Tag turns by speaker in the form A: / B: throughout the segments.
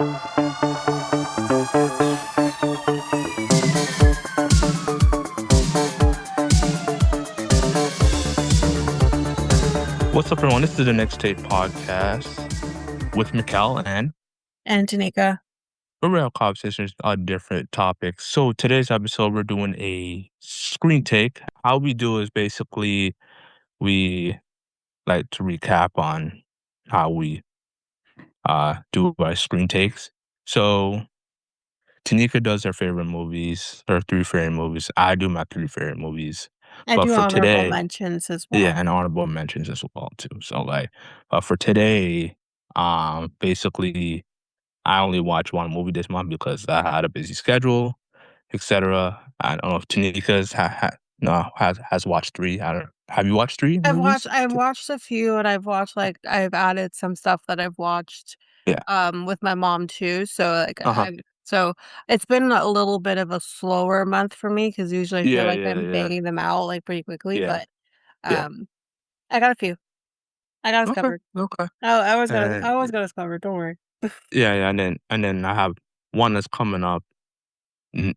A: What's up, everyone? This is the Next Tape podcast with Mikel
B: And Tanyka.
A: where we have conversations on different topics. So today's episode, we're doing a screen take. How we do is basically we like to recap on how we do our screen takes. So Tanika does her favorite movies, her three favorite movies. I do my three favorite movies.
B: I
A: But
B: do
A: for
B: honorable
A: today,
B: mentions as
A: yeah,
B: well.
A: and honorable mentions as well too. So for today, basically I only watched one movie this month because I had a busy schedule, etc. I don't know if Tanika's no has watched three. I don't. Have you watched three movies?
B: I've watched a few, and I've added some stuff that I've watched
A: Yeah.
B: with my mom too. So
A: Uh huh.
B: so it's been a little bit of a slower month for me because usually I feel
A: Yeah.
B: like
A: Yeah.
B: I'm
A: Yeah.
B: banging them out like pretty quickly,
A: Yeah.
B: but
A: Yeah.
B: um I got a few. I got us
A: Okay.
B: covered.
A: Okay.
B: I
A: And
B: always got us covered, don't worry.
A: yeah, yeah, and then I have one that's coming up. This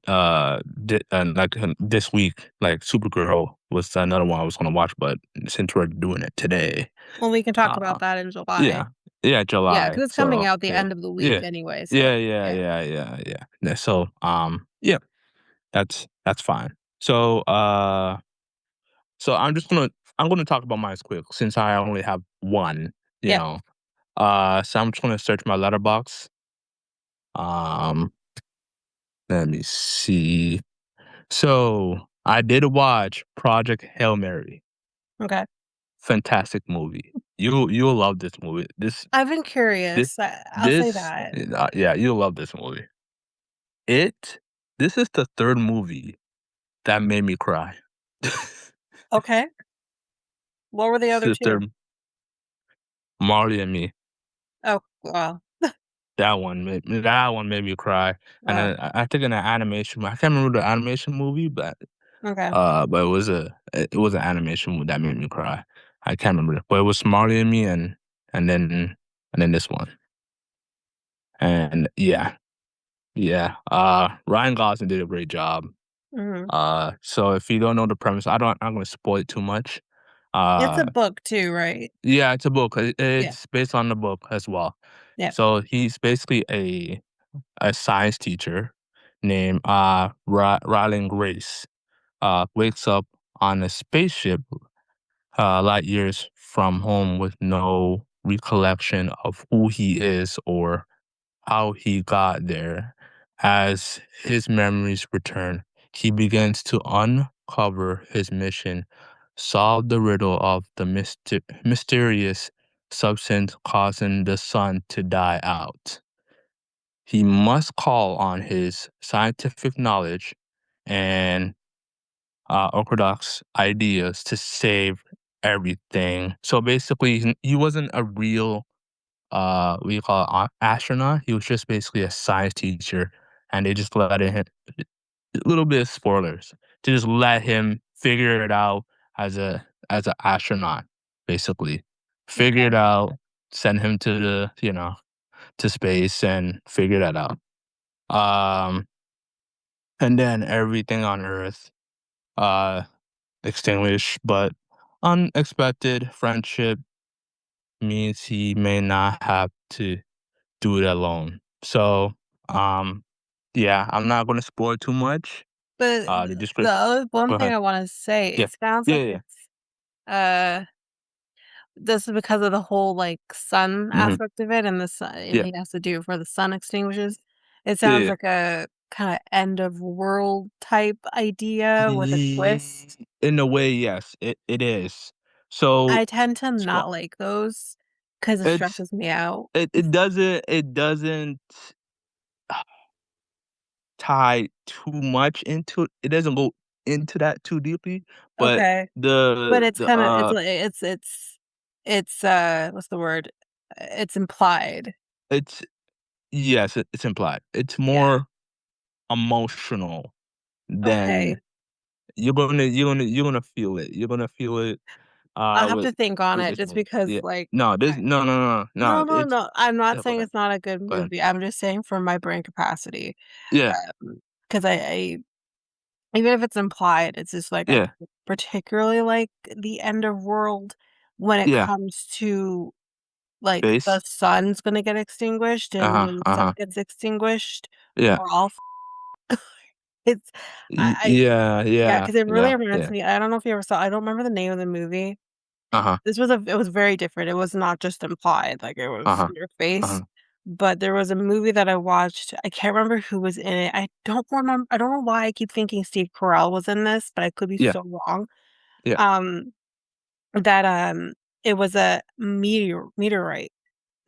A: week, like Supergirl was another one I was gonna watch, but since we're doing it today,
B: Well, we can talk
A: uh,
B: about that in July.
A: yeah, yeah,
B: Yeah,
A: July.
B: because it's coming
A: So
B: out the
A: yeah,
B: end of the week
A: yeah,
B: anyway, so
A: yeah, yeah,
B: yeah.
A: yeah, yeah, yeah. So yeah, that's fine. So I'm gonna talk about mine quick since I only have one. You
B: Yep.
A: know, so I'm just gonna search my letterbox. Um, Let me see. So I did watch Project Hail Mary.
B: Okay.
A: Fantastic movie. You'll love this movie.
B: I've been
A: This
B: curious. I'll say
A: this
B: that.
A: yeah, you'll love this movie. It This is the third movie that made me cry.
B: Okay. What were the other two?
A: Sister Marley and Me.
B: Oh, well,
A: That one made me cry. And
B: wow.
A: then I think in an animation, I can't remember the animation movie,
B: Okay.
A: but it was an animation that made me cry. I can't remember, but it was Marley and Me, and then this one, and yeah, yeah. Ryan Gosling did a great job.
B: Mhm.
A: So if you don't know the premise, I'm gonna spoil it too much.
B: It's a
A: Uh,
B: book too, right?
A: yeah, it's a book.
B: Yeah.
A: It's based on the book as well.
B: Yeah.
A: So he's basically a science teacher named Ryland Grace. Wakes up on a spaceship light years from home with no recollection of who he is or how he got there. As his memories return, he begins to uncover his mission, solve the riddle of the mysterious substance causing the sun to die out. He must call on his scientific knowledge and orthodox ideas to save everything. So basically, he wasn't a real what do you call it, astronaut. He was just basically a science teacher, and they just let him a little bit of spoilers to just let him figure it out as an astronaut, basically figure
B: Okay.
A: it out, send him to to space and figure that out. Um, and then everything on Earth uh extinguished, but unexpected friendship means he may not have to do it alone. So, um, yeah, I'm not gonna spoil too much.
B: But
A: The
B: the
A: description.
B: other one
A: Go
B: thing
A: ahead.
B: I want to say,
A: Yeah,
B: it sounds
A: yeah,
B: like
A: yeah.
B: it's this is because of the whole like sun
A: Mhm.
B: aspect of it, and the sun, and
A: Yeah,
B: he has to do it for the sun extinguishes. It sounds
A: yeah.
B: like a kind of end of world type idea with a twist.
A: In a way, yes, it is. So,
B: I tend to
A: so
B: not like those because it
A: it's
B: stresses me out.
A: it doesn't tie too much into it. It doesn't go into that too deeply, but
B: Okay. But
A: the
B: it's
A: the
B: kinda it's what's the word? It's implied.
A: it's yes, it's implied. It's
B: Yeah.
A: more emotional
B: Okay.
A: than you're gonna feel it. You're gonna feel it
B: I'll have
A: with
B: to think on it
A: this
B: just
A: movie.
B: because,
A: Yeah.
B: like
A: No, this
B: I
A: no,
B: no, no,
A: it's
B: no, I'm not
A: yeah, go
B: saying
A: ahead.
B: it's not a good
A: Go ahead.
B: movie, I'm just saying for my brain capacity,
A: Yeah,
B: 'cause I even if it's implied, it's just, like, I
A: yeah,
B: don't particularly like the end of world when it
A: yeah.
B: comes to, like, the
A: Base.
B: sun's gonna get extinguished, and
A: Uh-huh,
B: when the sun
A: uh-huh.
B: gets extinguished,
A: Yeah.
B: we're all it's I
A: Yeah,
B: yeah,
A: yeah,
B: 'cause it
A: yeah,
B: really reminds
A: yeah.
B: me I don't know if you ever saw I don't remember the name of the movie.
A: Uh-huh,
B: It was very different, it was not just implied, like, it was
A: uh-huh,
B: in your face,
A: uh-huh.
B: but there was a movie that I watched, I can't remember who was in it, I don't know why I keep thinking Steve Carell was in this, but I could be
A: Yeah,
B: so wrong.
A: yeah.
B: Um, that, it was a meteorite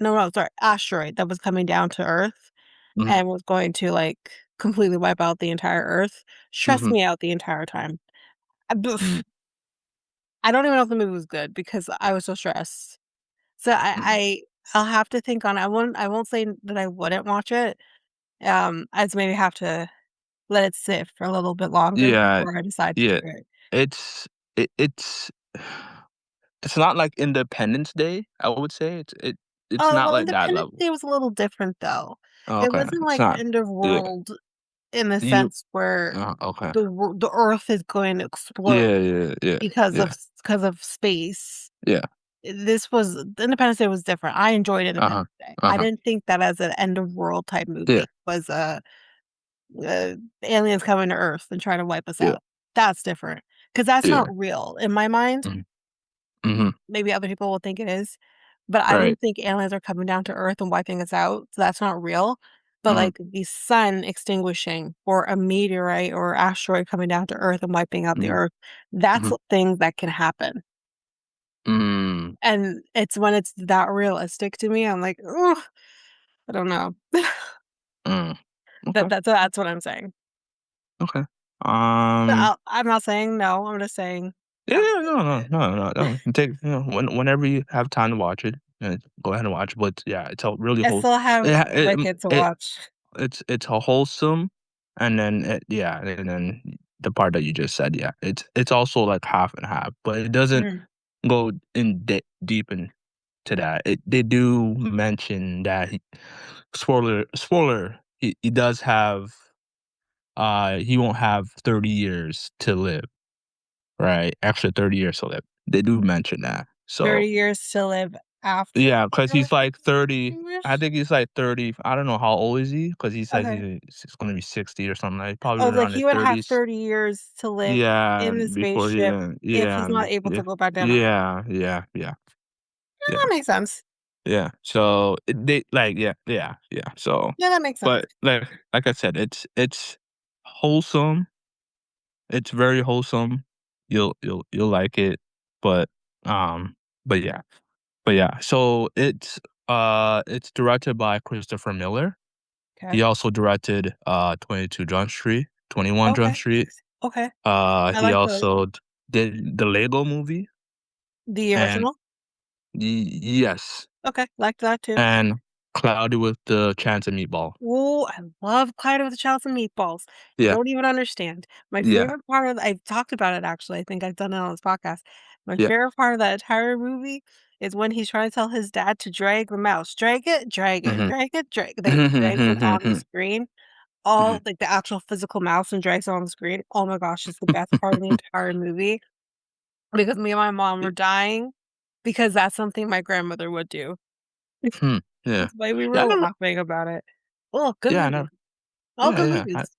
B: no, sorry, asteroid that was coming down to Earth
A: Mhm,
B: and was going to, like, completely wipe out the entire Earth. Stressed
A: mhm,
B: me out the entire time.
A: mm,
B: I don't even know if the movie was good because I was so stressed. So
A: mm.
B: I'll have to think on it. I won't say that I wouldn't watch it. I just maybe have to let it sit for a little bit longer
A: Yeah,
B: before I decide to
A: yeah.
B: do it.
A: It's it's it's not like Independence Day, I would say. It's
B: Oh,
A: not
B: well,
A: like that
B: Independence
A: level.
B: Day was a little different though.
A: Oh,
B: It
A: okay.
B: wasn't
A: It's
B: like
A: not.
B: end of
A: Yeah.
B: world in the
A: You
B: sense where
A: okay.
B: the Earth is going to
A: Yeah,
B: explode
A: yeah, yeah, yeah,
B: because of space.
A: yeah.
B: This was Independence Day was different. I enjoyed
A: Uh-huh,
B: Independence Day. I
A: uh-huh.
B: didn't think that as an end of world type
A: Yeah,
B: movie was aliens coming to Earth and trying to wipe us
A: yeah,
B: out. That's different because that's
A: yeah.
B: not real in my mind.
A: Mhm, mhm.
B: Maybe other people will think it is, but I
A: Right.
B: don't think aliens are coming down to Earth and wiping us out, so that's not real. But,
A: Mhm,
B: like, the sun extinguishing or a meteorite or asteroid coming down to Earth and wiping out the
A: mhm,
B: Earth, that's
A: mhm.
B: a thing that can happen,
A: Mm,
B: and it's when it's that realistic to me, I'm like, "Ugh, I don't know."
A: mm. Okay,
B: That's what I'm saying.
A: okay.
B: But
A: Um
B: I'm not saying no, I'm just saying
A: Yeah,
B: have to
A: yeah,
B: think
A: no,
B: of
A: no,
B: it.
A: no, no, no. Take whenever you have time to watch it, go ahead and watch it. But yeah, it's a really
B: I
A: whole.
B: still have
A: It
B: Wicked to
A: it
B: watch.
A: it's a wholesome, and then yeah, and then the part that you just said, yeah, it's also like half and half, but it doesn't
B: Mm.
A: go deep into that. They do mention that spoiler, he does have he won't have 30 years to live. Right, extra 30 years to live. They do mention that. So,
B: 30 years to live after
A: yeah, because
B: Earth
A: he's like
B: gets
A: 30. I
B: extinguished?
A: think he's like 30. I don't know how old is he, because he says
B: Okay.
A: he's gonna be 60 or something, like, probably
B: Oh, like,
A: around his
B: he would have
A: 30s.
B: 30 years to live
A: Yeah,
B: in the
A: before he
B: spaceship if he's not able to
A: yeah.
B: go back down to Earth.
A: Yeah, yeah, yeah,
B: That
A: yeah,
B: makes sense.
A: yeah. So, they like, yeah, yeah, yeah. So,
B: Yeah, that makes sense.
A: but, like I said, it's wholesome. It's very wholesome. You'll like it, but, um but yeah. But yeah, so it's directed by Christopher Miller.
B: Okay.
A: He also directed 22 Jump Street, 21 Jump
B: Okay,
A: Street.
B: nice. Okay. I
A: He
B: like
A: also did the Lego movie,
B: the
A: and
B: original.
A: yes,
B: Okay, liked that too.
A: and Cloudy with the Chance of Meatball.
B: Ooh, I love Clyde with the Child and Meatballs. You
A: Yeah,
B: don't even understand. My
A: yeah,
B: favorite part of I've talked about it actually, I think I've done it on this podcast. My
A: yeah.
B: favorite part of that entire movie is when he's trying to tell his dad to drag the mouse. "Drag it, drag it,
A: Mhm.
B: drag it, drag" that he drags it on the screen.
A: Mhm.
B: All like, the actual physical mouse and drags it on the screen. Oh my gosh, it's the best part of the entire movie because me and my mom were dying because that's something my grandmother would do.
A: Hmm, yeah.
B: That's why we
A: Yeah,
B: were laughing about it. Oh, good
A: I
B: movie.
A: never
B: All
A: yeah,
B: good
A: yeah,
B: movies.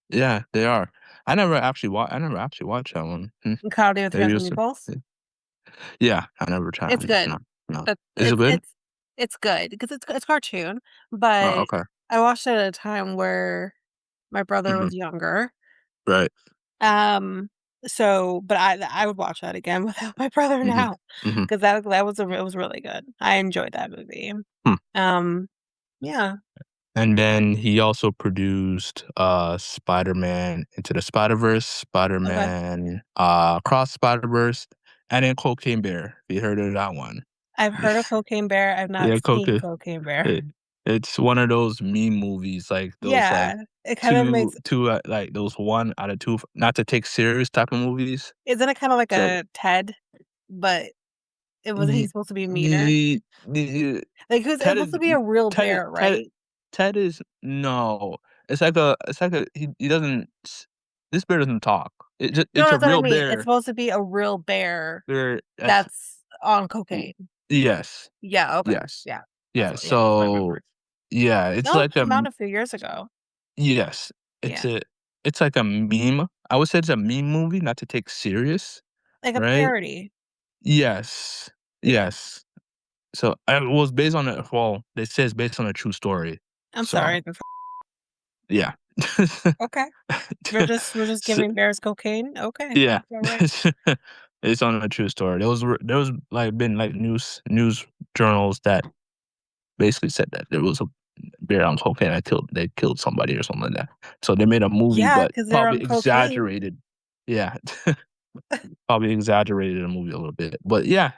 A: yeah, they are. I never actually watched that one. Hmm,
B: And Cloudy with the
A: maybe
B: Chance of
A: it's
B: Meatballs?
A: yeah, I never tried.
B: It's good.
A: No.
B: That
A: Is it good?
B: it's good because it's cartoon,
A: Oh,
B: but
A: okay.
B: I watched it at a time where my brother
A: Mhm.
B: was younger.
A: Right.
B: Um, so but I would watch that again without my brother
A: Mhm.
B: now
A: Mhm.
B: because it was really good. I enjoyed that movie.
A: Hmm.
B: Um, yeah,
A: And then he also produced, Spider-Man Into the Spider-Verse,
B: okay.
A: Spider-Man, Across Spider-Verse, and then Cocaine Bear. You heard of that one?
B: I've heard of Cocaine Bear, I've not
A: Yeah,
B: seen
A: Coca
B: Cocaine Bear.
A: it it's one of those meme movies, like, those, like,
B: Yeah, it kind of makes
A: 2, like, those 1 out of 2 not to take serious type of movies.
B: isn't it kinda like
A: It's like
B: a TED? but it was
A: The
B: he's supposed to be meaner?
A: the the
B: Like, it's
A: Ted
B: supposed
A: is
B: to be a real
A: Ted
B: bear,
A: Ted
B: right?
A: Ted is no. It's like a he doesn't this bear doesn't talk.
B: No,
A: It's a
B: that's what I
A: real
B: mean. It's
A: bear.
B: supposed to be a real bear
A: Bear that's
B: that's on
A: y
B: cocaine.
A: yes.
B: Yeah, okay.
A: Yes.
B: Yeah.
A: Yeah,
B: That's what I
A: so
B: remember.
A: yeah,
B: That
A: it's
B: one
A: like a
B: came out a few years ago.
A: yes.
B: Yeah.
A: It's like a meme. I would say it's a meme movie, not to take serious,
B: Like a
A: right?
B: parody.
A: Yes.
B: Yeah.
A: Yes. So, it was based on a well, they say it's based on a true story.
B: I'm
A: So,
B: sorry.
A: yeah.
B: Okay. We're just
A: So
B: giving bears cocaine? Okay.
A: yeah.
B: That's alright.
A: It's on a true story. There was, like, been, like, news journals that basically said that there was a bear on cocaine that killed somebody or something like that. So they made a movie,
B: Yeah,
A: but
B: because 'cause they're
A: probably
B: on cocaine.
A: exaggerated. Yeah. Probably exaggerated the movie a little bit. But yeah,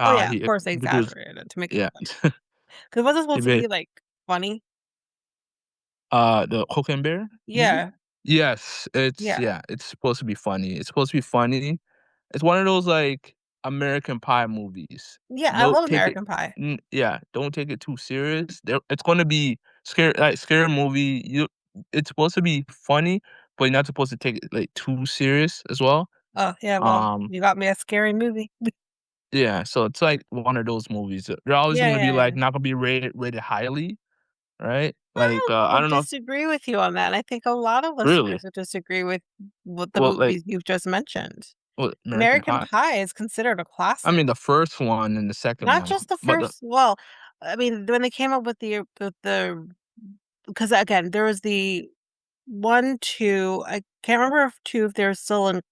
B: Oh, yeah, of
A: he
B: course they
A: produced
B: exaggerated it to make it
A: yeah.
B: funny. 'Cause was it
A: He
B: supposed to
A: made
B: be, like, funny?
A: the Cocaine Bear movie?
B: Yeah.
A: Yes,
B: Yeah.
A: it's supposed to be funny. It's supposed to be funny. It's one of those, like, American Pie movies.
B: Yeah, I
A: Don't
B: love
A: take it
B: American Pie.
A: yeah, don't take it too serious. It's gonna be scary movie. It's supposed to be funny, but you're not supposed to take it, like, too serious as well.
B: Oh, yeah, well,
A: Um,
B: you got me a scary movie.
A: yeah, so it's like one of those movies. They're always
B: Yeah,
A: gonna be,
B: yeah, yeah.
A: like, not gonna be rated highly, right? Like,
B: I
A: I
B: don't
A: don't know if
B: disagree with you on that. I think a lot of
A: really?
B: listeners would disagree with the
A: Well, like,
B: movies you've just mentioned.
A: what, American
B: American
A: Pie?
B: Pie is considered a
A: I
B: classic.
A: mean, the first one and the second
B: Not
A: one,
B: just the
A: but the
B: first well, I mean, when they came up with the because again, there was the 1, 2, I can't remember if 2 if they're still in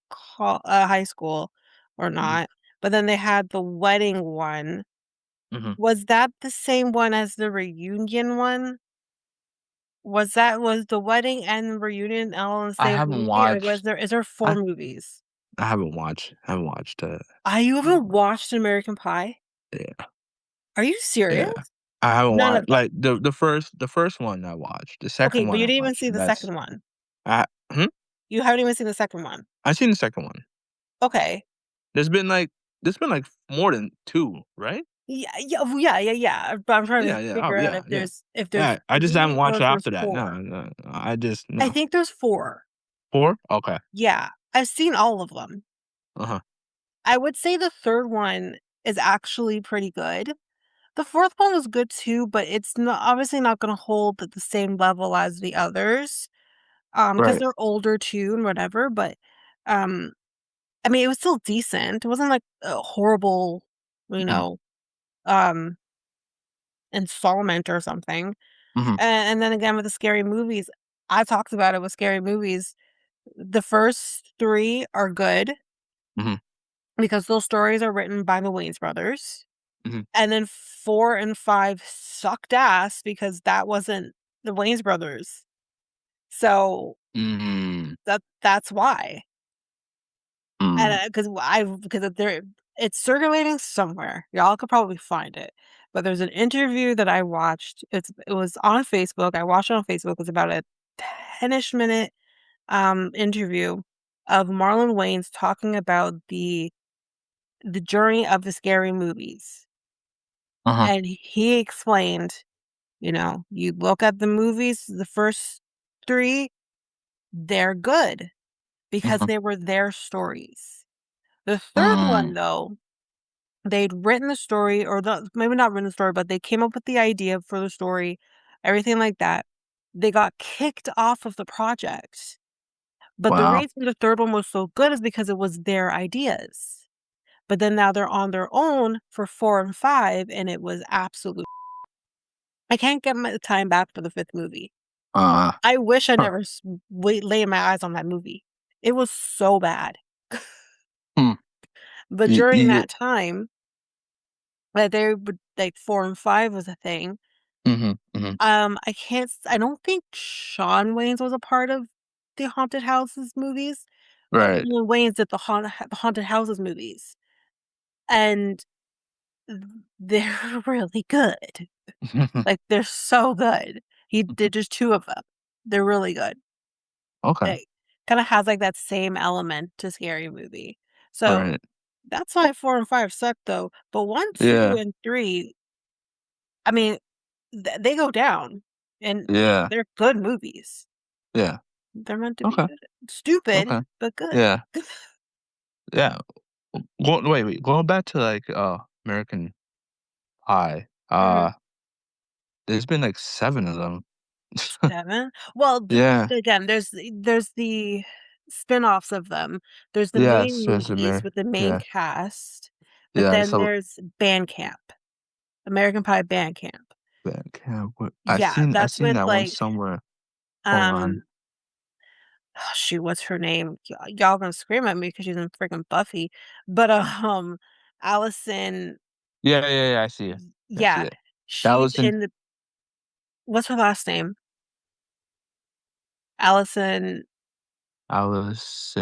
B: high school or
A: mhm,
B: not, but then they had the wedding one.
A: mhm.
B: Was that the same one as the reunion one? Was the wedding and reunion all in the
A: I
B: same
A: haven't
B: movie, or was
A: watched
B: there 4
A: I
B: movies?
A: I haven't watched,
B: You
A: uh,
B: haven't watched American Pie?
A: yeah,
B: Are you
A: yeah.
B: serious?
A: I haven't
B: None of
A: watched
B: them.
A: like, the first one I watched, the
B: Okay,
A: second
B: but
A: one
B: you
A: I
B: didn't even
A: watched,
B: see
A: and
B: the
A: that's
B: second one.
A: I hmm?
B: You haven't even seen the second one.
A: I've seen the second one.
B: Okay.
A: There's been, like more than 2, right?
B: Yeah, yeah, yeah, yeah, yeah, but I'm trying to
A: Oh,
B: figure out
A: yeah, yeah.
B: if there's
A: Yeah, I just
B: 3
A: haven't
B: or
A: watched it
B: if there's
A: after that.
B: 4.
A: No, no, I just
B: I
A: no.
B: think there's 4.
A: 4? Okay.
B: Yeah, I've seen all of them.
A: Uh-huh.
B: I would say the 3rd one is actually pretty good. The 4th one was good too, but it's not obviously not gonna hold at the same level as the others, because 'cause
A: Right.
B: they're older too and whatever, but, um, I mean, it was still decent. It wasn't like a horrible, you
A: Mhm,
B: know, um, installment or something.
A: mhm,
B: And then again with the scary movies, I talked about it with scary movies. The first 3 are good
A: mhm,
B: because those stories are written by the Wayans brothers,
A: mhm.
B: and then 4 and 5 sucked ass because that wasn't the Wayans brothers. So,
A: Mm,
B: that's why.
A: mm.
B: And, because there it's circulating somewhere. Y'all could probably find it. But there's an interview that I watched. It was on Facebook. I watched it on Facebook. It was about a 10-ish minute interview of Marlon Wayans talking about the journey of the scary movies.
A: Uh-huh,
B: And he explained, you look at the movies, the first 3, they're good because
A: uh-huh,
B: they were their stories. The 3rd one
A: mm.
B: though, they'd written the story or maybe not written the story, but they came up with the idea for the story, everything like that. They got kicked off of the project. But the
A: Wow.
B: reason the 3rd one was so good is because it was their ideas. But then now they're on their own for 4 and 5, and it was absolute I can't get my time back for the 5th movie.
A: Uh,
B: I wish I
A: huh,
B: never laid my eyes on that movie. It was so bad.
A: hmm.
B: But during that time, that they would like 4 and 5 was a thing,
A: Mhm, mhm.
B: I don't think Shawn Wayans was a part of the Haunted Houses movies, but
A: Right.
B: Marlon Wayans did the Haunted Houses movies, and th they're really good. Like, they're so good. He did just 2 of them. They're really good.
A: Okay.
B: It kinda has, like, that same element to Scary Movie. So,
A: Right.
B: That's why 4 and 5 suck though, but 1, 2,
A: Yeah,
B: and 3, I mean, they go down, and
A: yeah,
B: they're good movies.
A: yeah.
B: They're meant to be
A: Okay,
B: good. Stupid,
A: okay.
B: but good.
A: Yeah, yeah. Wait, going back to, like, American Pie,
B: Mhm.
A: there's been, like, 7 of them.
B: 7? Well,
A: Yeah,
B: again, there's the spin-offs of them. There's the main
A: yes, yes,
B: movies with the main
A: yeah,
B: cast, but
A: yeah,
B: then
A: so
B: there's Bandcamp, American Pie Bandcamp.
A: Bandcamp, what
B: Yeah,
A: I
B: that's
A: seen
B: with,
A: that one
B: like,
A: somewhere. Hold on.
B: um, oh, shoot, what's her name? Y'all gonna scream at me because she's in freaking Buffy, but, Allison,
A: Yeah, yeah, yeah, I see it. I see
B: yeah,
A: it. That
B: she's
A: was in
B: in the what's her last name? Allison,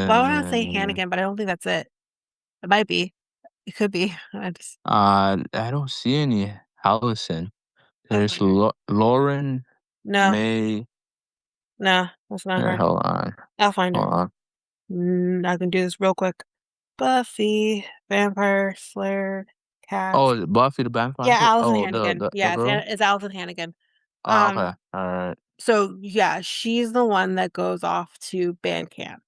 B: well, I wanna say
A: Allison,
B: Hannigan, but I don't think that's it. It might be. It could be. I just
A: I don't see any Allison.
B: I'll
A: There's
B: find her.
A: Lauren
B: No,
A: May.
B: no, that's not
A: Here,
B: her.
A: hold on,
B: I'll find her.
A: hold on.
B: I can do this real quick. Buffy, Vampire Slayer,
A: Oh,
B: cast.
A: is it Buffy the Vampire
B: Yeah,
A: Slayer?
B: Allison
A: Oh,
B: Hannigan.
A: the
B: Yeah,
A: girl?
B: It's Allison Hannigan.
A: Oh, okay,
B: Um,
A: alright.
B: so yeah, she's the one that goes off to band camp.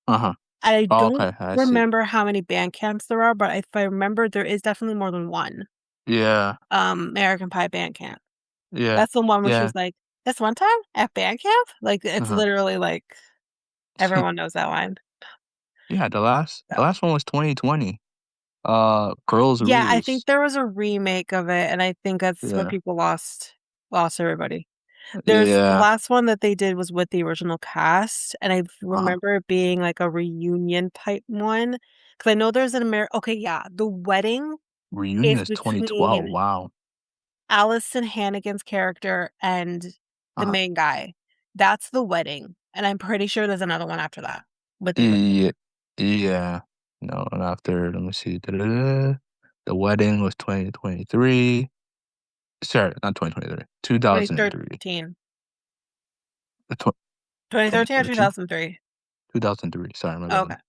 A: Uh-huh.
B: I
A: Oh,
B: don't
A: okay, I see.
B: remember how many band camps there are, but if I remember, there is definitely more than one.
A: Yeah,
B: American Pie band camp.
A: yeah,
B: That's the one where
A: yeah,
B: she's like, "This one time at band camp?" Like, it's
A: uh-huh.
B: literally like everyone knows that line.
A: Yeah, the
B: So
A: last one was 2020. Girls
B: yeah, I think
A: Ruse.
B: there was a remake of it, and I think that's where
A: Yeah.
B: people lost everybody. The
A: Yeah,
B: last one that they did was with the original cast, and I
A: uh-huh.
B: remember it being like a reunion type one. Because I know there's an okay, yeah, the wedding
A: Reunion
B: is
A: is 2012,
B: between
A: wow.
B: Allison Hannigan's character and the
A: Uh-huh.
B: main guy. That's the wedding, and I'm pretty sure there's another one after that with the original.
A: Yeah, yeah. No, and after, let me see. The wedding was 2023. Sorry, not 2023. 2003.
B: 2013.
A: The tw
B: 2013 or
A: 2013?
B: 2003?
A: 2003. Sorry, my
B: Okay.
A: bad.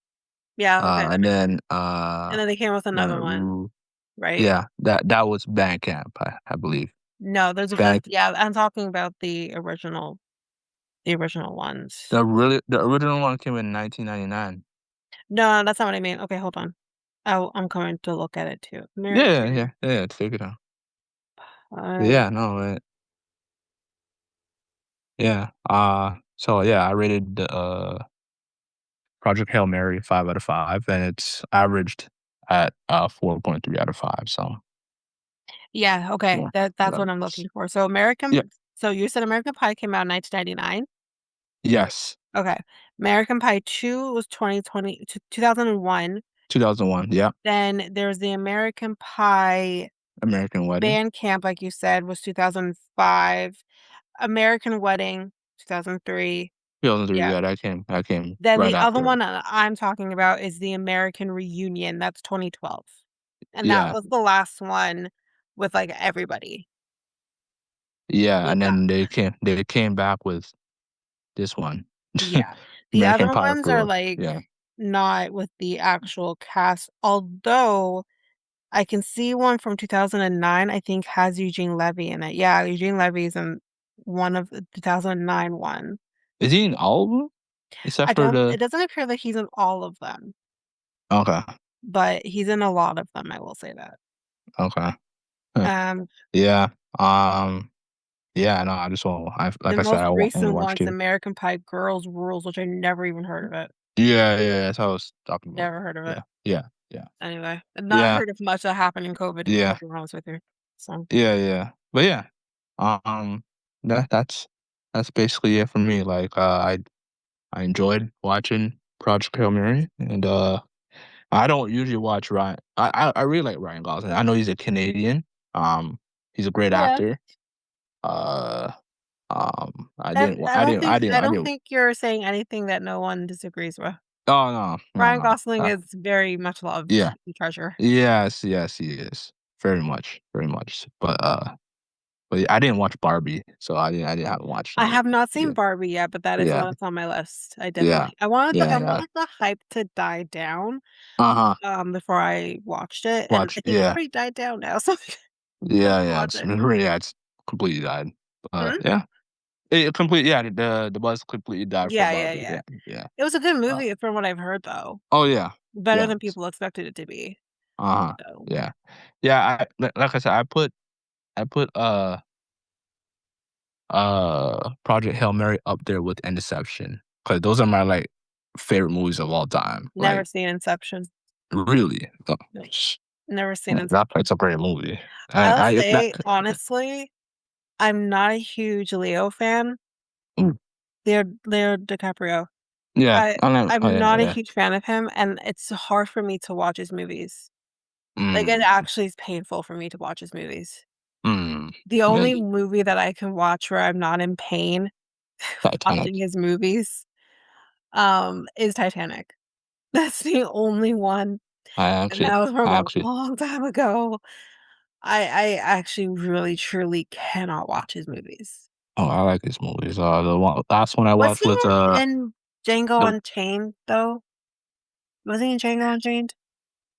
B: Yeah, okay.
A: And then
B: And then they came with
A: then
B: another one, right?
A: yeah, that was Bandcamp, I believe.
B: No, there's
A: Band
B: yeah, I'm talking about the original ones.
A: the original one came in 1999.
B: No, that's not what I mean. Okay, hold on. I'm coming to look at it too.
A: Yeah,
B: American
A: yeah, yeah. Take it out.
B: Pie.
A: Yeah, no, yeah. So yeah, I rated the Project Hail Mary 5 out of 5, and it's averaged at 4.3 out of 5. So
B: Yeah, okay.
A: yeah,
B: That's what I'm
A: that's
B: looking for. So American
A: yeah,
B: so you said American Pie came out in 1999?
A: yes,
B: Okay. American Pie 2 was 2020 to 2001.
A: 2001. Yeah,
B: Then there's the American Pie
A: American Wedding,
B: Band Camp, like you said, was 2005. American Wedding, 2003.
A: 2003.
B: Yeah.
A: Yeah, that came
B: Then
A: right
B: the other
A: after.
B: one that I'm talking about is the American Reunion, that's 2012. And that
A: Yeah,
B: was the last one with, like, everybody
A: yeah,
B: with
A: and
B: that.
A: then they came back with this one,
B: Yeah. The
A: American
B: other
A: Pie
B: ones are,
A: for
B: like,
A: yeah.
B: not with the actual cast, although I can see one from 2009, I think has Eugene Levy in it. Yeah, Eugene Levy's in one of the 2009 one.
A: Is he in all of them except
B: I
A: for
B: don't
A: the?
B: it doesn't appear that he's in all of them,
A: Okay,
B: but he's in a lot of them, I will say that.
A: okay, huh.
B: Um,
A: Yeah, um, yeah. No, I just want.
B: the
A: Like I said,
B: most
A: only
B: recent
A: watched
B: one's
A: two.
B: American Pie Girls Rules, which I never even heard of it.
A: Yeah, yeah, that's what I was talking about.
B: Never heard of it.
A: Yeah, yeah, yeah,
B: Anyway, I've not
A: yeah,
B: heard of much that happened in COVID,
A: yeah,
B: to be honest with you. So,
A: yeah, yeah. But yeah, um, that's basically it for me. Like, I enjoyed watching Project Hail Mary, and I don't usually watch Ryan. I really like Ryan Gosling. I know he's a Canadian. He's a great
B: yeah.
A: actor. Uh,
B: I
A: I
B: don't
A: didn't.
B: think you're saying anything that no one disagrees with.
A: Oh no, no,
B: Ryan
A: no.
B: Gosling is very much loved
A: Yeah.
B: and treasure.
A: Yes, yes, he is. Very much, very much. But But yeah, I didn't watch Barbie, so I didn't haven't watched
B: I
A: any.
B: have not seen
A: Yeah,
B: Barbie yet, but that is
A: yeah,
B: one that's on my list.
A: yeah,
B: I
A: yeah, yeah.
B: wanted the hype to die down,
A: Uh-huh.
B: before I watched it, and
A: Watch,
B: I think it's
A: yeah,
B: pretty died down now, so I'm
A: yeah,
B: gonna
A: yeah.
B: watch
A: It's
B: it.
A: yeah, it's completely died.
B: Hmm?
A: Yeah, it completely yeah. The buzz completely died for
B: Yeah, yeah,
A: Barbie.
B: yeah.
A: Yeah, yeah.
B: It was a good
A: Uh,
B: movie from what I've heard, though.
A: oh yeah,
B: Better
A: yeah.
B: than people expected it to be,
A: Uh-huh.
B: so
A: Yeah, yeah. Like I said, I put Project Hail Mary up there with Interception because those are my like favorite movies of all time.
B: never
A: Like
B: seen Inception.
A: really,
B: No, never seen
A: yeah,
B: Inception.
A: that's a great movie.
B: I'll
A: I that
B: say, honestly, I'm not a huge Leo fan.
A: mm,
B: Leo DiCaprio.
A: yeah. I know. Oh
B: I'm
A: yeah,
B: not a
A: yeah.
B: huge fan of him, and it's hard for me to watch his movies. Like, it
A: Mm,
B: actually is painful for me to watch his movies.
A: mm.
B: The only
A: Really,
B: movie that I can watch where I'm not in pain
A: Titanic.
B: watching his movies, is Titanic. That's the only one, and that was from
A: I
B: a
A: actually.
B: long time ago. I actually really, truly cannot watch his movies.
A: Oh, I like his movies. The last one I
B: Was
A: watched
B: he
A: was
B: in Django
A: the
B: Unchained, though? Was he in Django Unchained?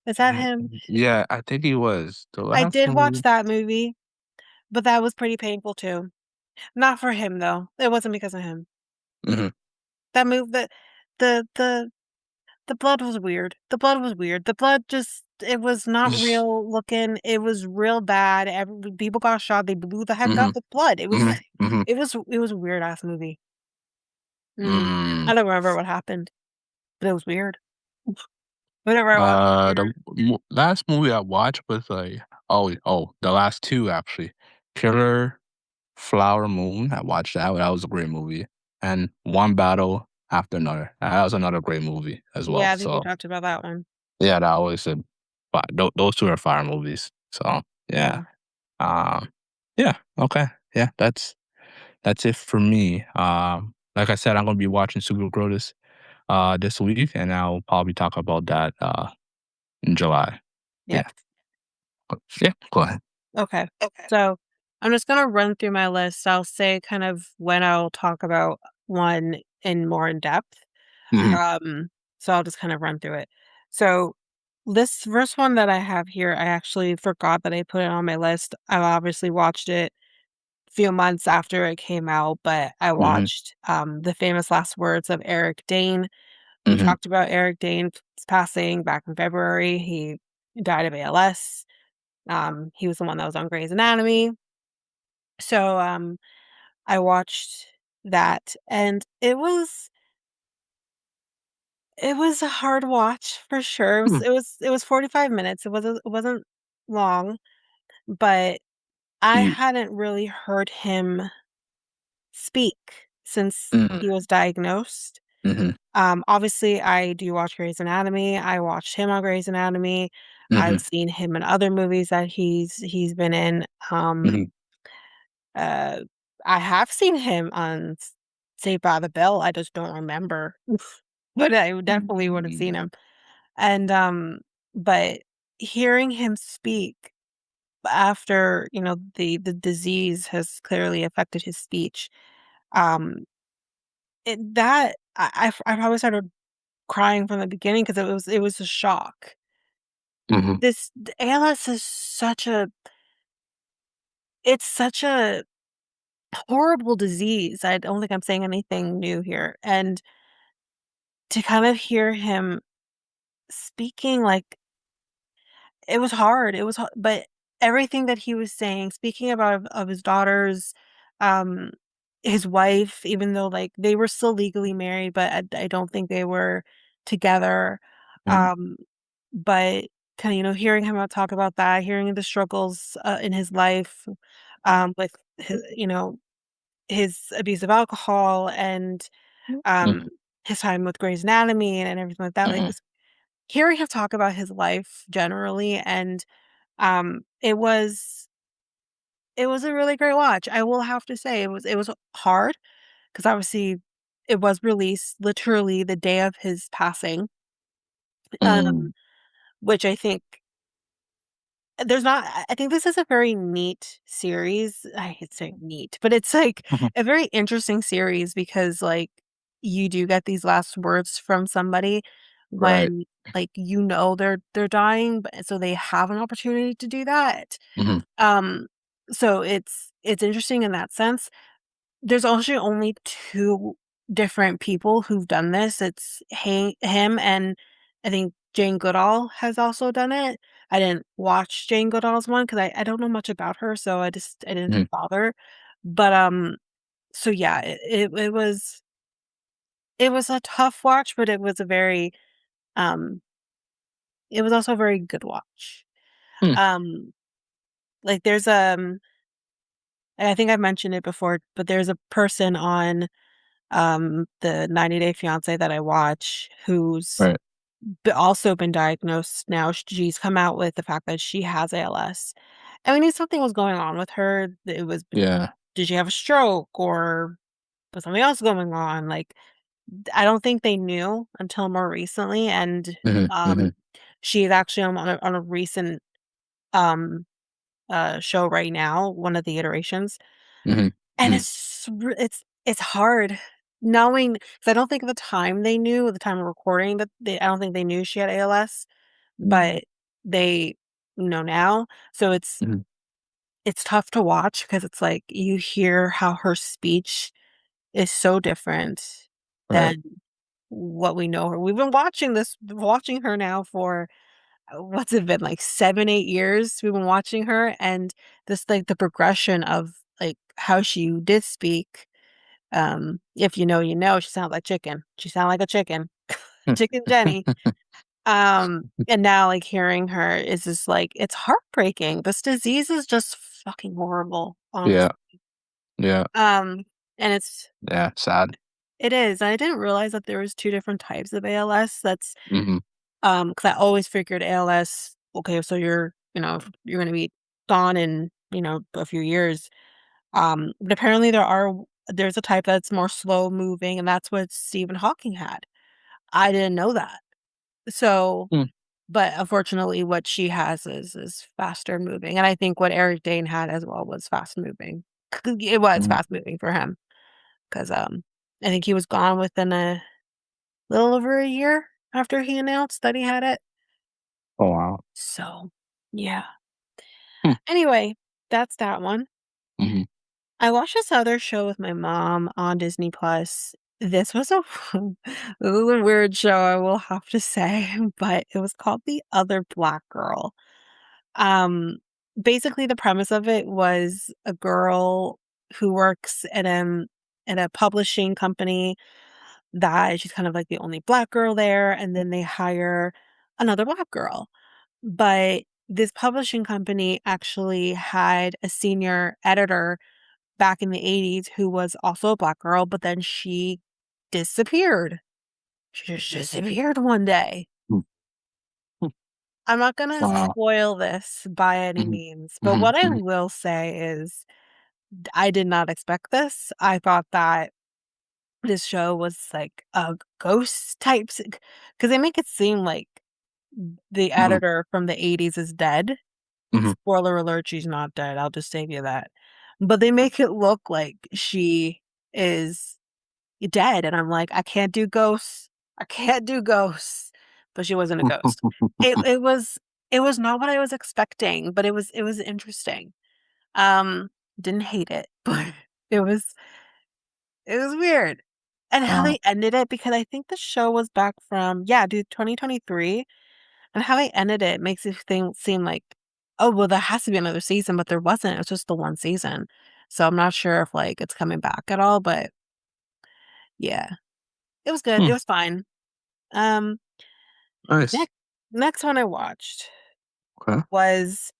B: Is that him?
A: yeah. I think he was the
B: I
A: last
B: did watch
A: movie.
B: that movie, but that was pretty painful too. Not for him, though. It wasn't because of him.
A: Hmm.
B: That move that the the the blood was weird. The blood was weird. The blood just it was not real looking. It was real bad. People got shot. They blew the heck
A: Hmm.
B: up with blood. It was
A: Hmm. Hmm.
B: it was a weird ass movie. Mm.
A: Mm.
B: I don't remember what happened, but it was weird. Whenever I watch it,
A: The
B: weird.
A: last movie I watched was like the last two actually, Killer Flower Moon. I watched that. That was a great movie, and One Battle After Another. That was another great movie as well.
B: Yeah, I think we
A: So
B: talked about that one.
A: yeah, that always a those two are fire movies. So yeah,
B: Yeah.
A: um, yeah, okay, yeah, that's it for me. Like I said, I'm gonna be watching Super Grotus this week, and I'll probably talk about that in July.
B: Yeah.
A: Yeah. Yeah, go ahead.
B: Okay. So I'm just gonna run through my list. I'll say kind of when I'll talk about one in more in depth.
A: Mhm,
B: Um, so I'll just kind of run through it. So this first one that I have here, I actually forgot that I put it on my list. I obviously watched it a few months after it came out, but I
A: mhm,
B: watched The Famous Last Words of Eric Dane. We
A: mhm,
B: talked about Eric Dane's passing back in February. He died of ALS. He was the one that was on Grey's Anatomy. So I watched that, and it was a hard watch for sure.
A: mhm,
B: It was 45 minutes. It wasn't long, but I
A: you
B: hadn't really heard him speak since
A: mhm,
B: he was diagnosed.
A: mhm,
B: Obviously, I do watch Grey's Anatomy. I watched him on Grey's Anatomy.
A: mhm,
B: I've seen him in other movies that he's been in.
A: mhm,
B: Uh, I have seen him on Saved by the Bell. I just don't remember, but I definitely would have seen
A: mhm,
B: him. And but hearing him speak after the disease has clearly affected his speech, um, I probably started crying from the beginning because it was a shock.
A: mhm,
B: This the ALS is such a horrible disease. I don't think I'm saying anything new here, and to kind of hear him speaking, like, it was hard, but everything that he was saying, speaking about of his daughters, um, his wife, even though, like, they were still legally married, but I don't think they were together,
A: mhm,
B: um, but kinda, hearing him talk about that, hearing the struggles, in his life, with his abuse of alcohol and, um,
A: mhm,
B: his time with Grey's Anatomy and everything like that, like,
A: mhm,
B: just hearing him talk about his life generally, and, it was a really great watch. I will have to say it was hard because obviously it was released literally the day of his passing,
A: mhm,
B: which I think there's not I think this is a very neat series. I hate saying neat, but it's, like,
A: Mhm.
B: a very interesting series because, like, you do get these last words from somebody
A: Right.
B: when, like, they're dying, but so they have an opportunity to do that.
A: Mhm.
B: Um, so it's interesting in that sense. There's actually only 2 different people who've done this. It's him and I think Jane Goodall has also done it. I didn't watch Jane Goodall's one 'cause I don't know much about her, so I didn't
A: Mhm.
B: bother. But, so yeah, it was a tough watch, but um, it was also a very good watch.
A: Hmm.
B: Um, like, I think I've mentioned it before, but there's a person on the 90 Day Fiancé that I watch who's
A: Right.
B: also been diagnosed now. She's come out with the fact that she has ALS. And we knew something was going on with her. It was,
A: Yeah.
B: did she have a stroke or was something else going on? Like, I don't think they knew until more recently. And
A: Mhm.
B: um,
A: Mhm.
B: she's actually on a recent um, show right now, one of the iterations.
A: Mhm.
B: And
A: Mhm.
B: it's hard knowing 'cause I don't think at the time they knew, at the time of recording that I don't think they knew she had ALS, but they know now. So
A: Mhm.
B: it's tough to watch because it's like you hear how her speech is so different
A: Right.
B: than what we know her. We've been watching her now for what's it been, like 7, 8 years we've been watching her, and this, like, the progression of, like, how she did speak, if you know, you know, she sounds like chicken. She sound like a chicken. Chicken Jenny. And now, like, hearing her is just, like, it's heartbreaking. This disease is just fucking horrible, honestly.
A: Yeah. Yeah.
B: Um, and
A: Yeah. Sad.
B: it is. I didn't realize that there was 2 different types of ALS. That's
A: Mhm.
B: Because I always figured ALS, okay, so you're gonna be gone in, a few years. But apparently there's a type that's more slow moving, and that's what Stephen Hawking had. I didn't know that. So,
A: Mm.
B: but unfortunately what she has is faster moving, and I think what Eric Dane had as well was fast moving. It was
A: Mhm.
B: fast moving for him 'cause, I think he was gone within a little over a year after he announced that he had it.
A: Oh, wow.
B: So, yeah.
A: Hmm.
B: Anyway, that's that one.
A: Mhm.
B: I watched this other show with my mom on Disney Plus. This was a this was a weird show, I will have to say, but it was called The Other Black Girl. Um, Basically, the premise of it was a girl who works at a publishing company that she's kind of like the only black girl there, and then they hire another black girl. But this publishing company actually had a senior editor back in the '80s who was also a black girl, but then she disappeared. She just disappeared one day.
A: Mm. Hmm.
B: I'm not gonna
A: Wow.
B: spoil this by any
A: Mhm.
B: means, but
A: Mhm.
B: what I
A: Mhm.
B: will say is I did not expect this. I thought that this show was like a ghost type because they make it seem like the
A: Mhm.
B: editor from the '80s is dead.
A: Mhm.
B: Spoiler alert, she's not dead, I'll just save you that. But they make it look like she is dead, and I'm like, "I can't do ghosts. I can't do ghosts." But she wasn't a ghost. It was not what I was expecting, but it was interesting. Um, didn't hate it, but it was it was weird. And how
A: Wow.
B: they ended it because I think the show was back from yeah, dude, 2023, and how they ended it makes it seem like, "Oh, well, there has to be another season," but there wasn't, it was just the 1 season. So I'm not sure if, like, it's coming back at all, but yeah, it was good, it
A: Hmm.
B: was fine. Um,
A: Nice.
B: next next one I watched
A: Okay.
B: was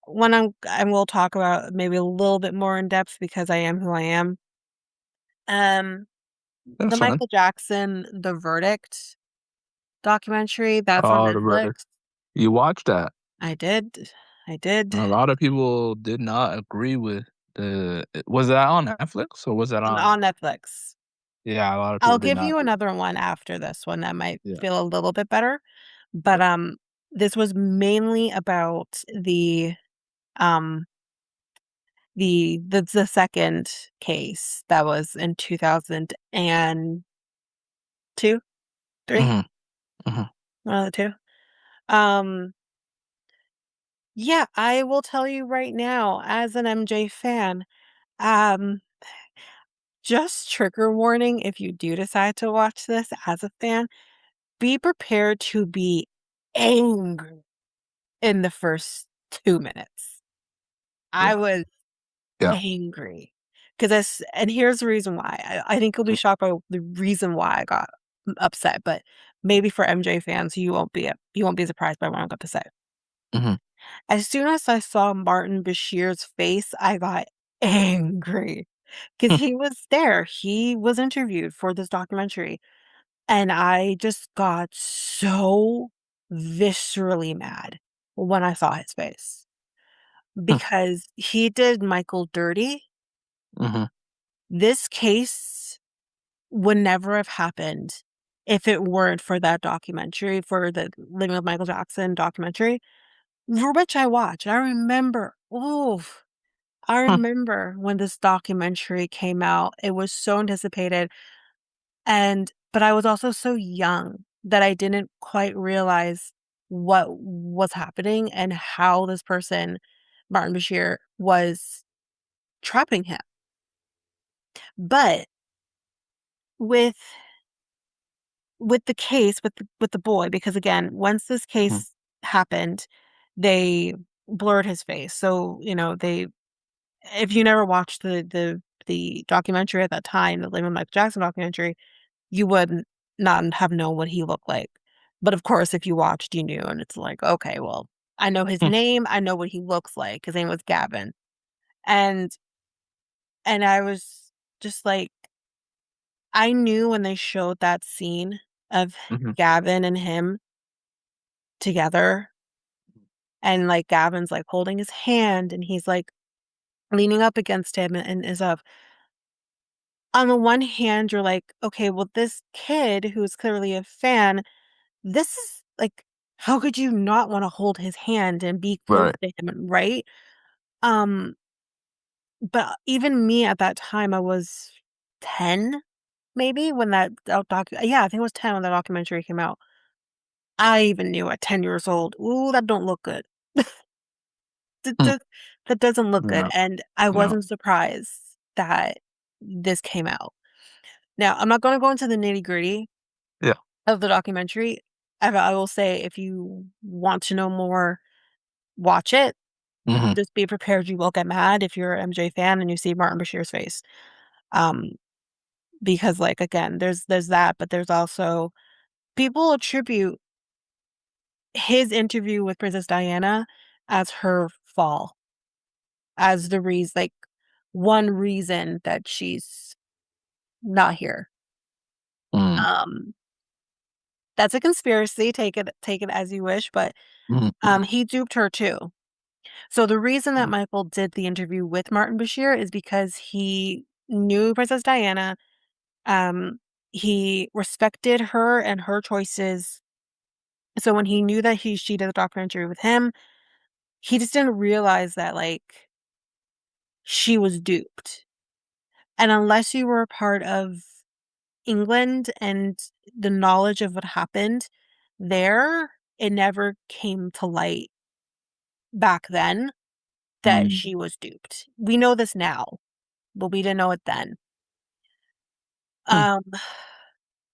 B: one and we'll talk about maybe a little bit more in depth because I am who I am. Um, the
A: That's fine.
B: Michael Jackson The Verdict documentary, that's on
A: Oh, the verdict.
B: Netflix.
A: You watched that.
B: I did. I did.
A: A lot of people did not agree with the was that on Netflix or was that on
B: On Netflix.
A: yeah, a lot of
B: I'll
A: people did
B: give
A: not
B: you
A: agree.
B: another one after this one that might
A: Yeah.
B: feel a little bit better, but,
A: Okay.
B: this was mainly about um, the second case that was in 2002, 3,
A: Mhm. Mhm.
B: one of the 2. Um, yeah, I will tell you right now, as an MJ fan, um, just trigger warning if you do decide to watch this as a fan, be prepared to be angry in the first 2 minutes. I
A: Yeah.
B: was
A: Yeah.
B: angry, 'cause that's and here's the reason why. I think you'll be
A: Mm.
B: shocked by the reason why I got upset, but maybe for MJ fans, you won't be surprised by what I'm about to say.
A: Mhm.
B: As soon as I saw Martin Bashir's face, I got angry, 'cause he was there. He was interviewed for this documentary, and I just got so viscerally mad when I saw his face,
A: Hmm.
B: because he did Michael dirty.
A: Mhm.
B: This case would never have happened if it weren't for that documentary, for the Living with Michael Jackson documentary, for which I watched. I remember, oof, I
A: Hmm.
B: remember when this documentary came out. It was so anticipated, but I was also so young that I didn't quite realize what was happening and how this person, Martin Bashir, was trapping him. But with the case, with the boy, because again, once this
A: Mhm.
B: case happened, they blurred his face. So, they if you never watched the documentary at that time, the Living Michael Jackson documentary, you would not have known what he looked like. But of course, if you watched, you knew, and it's like, okay, well, I know his
A: Hmm.
B: name, I know what he looks like. His name was Gavin. And I was just like, I knew when they showed that scene of
A: Mhm.
B: Gavin and him together, and, like, Gavin's, like, holding his hand, and he's, like, leaning up against him and is of on the one hand, you're like, "Okay, well, this kid who's clearly a fan, this is like, how could you not wanna hold his hand and be close
A: Right.
B: to him?" Right? Um, but even me at that time, I was 10 maybe when that yeah, I think it was 10 when that documentary came out. I even knew at 10 years old, "Ooh, that don't look good." That
A: Hmm.
B: does that doesn't look good,
A: Yeah.
B: and I
A: Yeah.
B: wasn't surprised that this came out. Now, I'm not gonna go into the nitty-gritty
A: Yeah.
B: of the documentary. I will say if you want to know more, watch it.
A: Mhm.
B: Just be prepared you will get mad if you're an MJ fan and you see Martin Bashir's face. Um, because, like, again, there's that, but there's also people attribute his interview with Princess Diana as her fall, as the reason, like, one reason that she's not here.
A: Mm.
B: Um, that's a conspiracy, take it as you wish, but,
A: Mhm. Mhm.
B: he duped her too. So the reason that Michael did the interview with Martin Bashir is because he knew Princess Diana, um, he respected her and her choices. So when he knew that she did a documentary with him, he just didn't realize that, like, she was duped. And unless you were a part of England and the knowledge of what happened there, it never came to light back then that
A: Mm.
B: she was duped. We know this now, but we didn't know it then.
A: Hmm.
B: Um,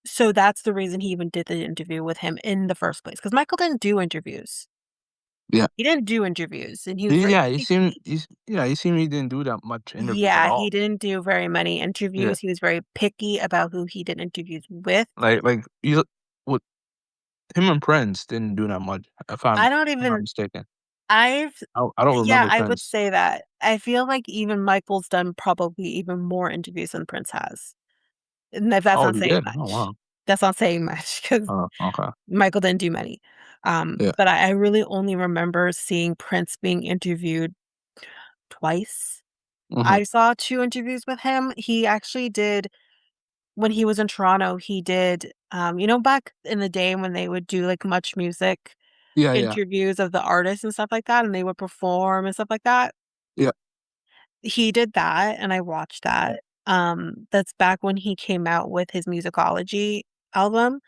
B: so that's the reason he even did the interview with him in the first place. Because Michael didn't do interviews.
A: Yeah.
B: He didn't do interviews, and he was very
A: Yeah, you seem
B: picky.
A: you seem he didn't do that much interviews at
B: Yeah, he
A: all.
B: didn't do very many
A: Yeah.
B: interviews. He was very picky about who he did interviews with.
A: Like you with him and Prince didn't do that much,
B: I don't
A: if I'm not
B: even
A: mistaken.
B: I've
A: I don't
B: Yeah,
A: remember
B: I would
A: Prince.
B: say that. I feel like even Michael's done probably even more interviews than Prince has. And if that's
A: Oh,
B: not
A: he
B: saying
A: did? Oh,
B: much.
A: wow.
B: That's not saying much because
A: Oh, okay.
B: Michael didn't do many.
A: Yeah.
B: But I really only remember seeing Prince being interviewed twice.
A: Mhm.
B: I saw 2 interviews with him. He actually did when he was in Toronto, he did, back in the day when they would do, like, Much Music,
A: Yeah, yeah,
B: interviews of the artists and stuff like that, and they would perform and stuff like that.
A: yeah.
B: He did that, and I watched that. That's back when he came out with his Musicology album.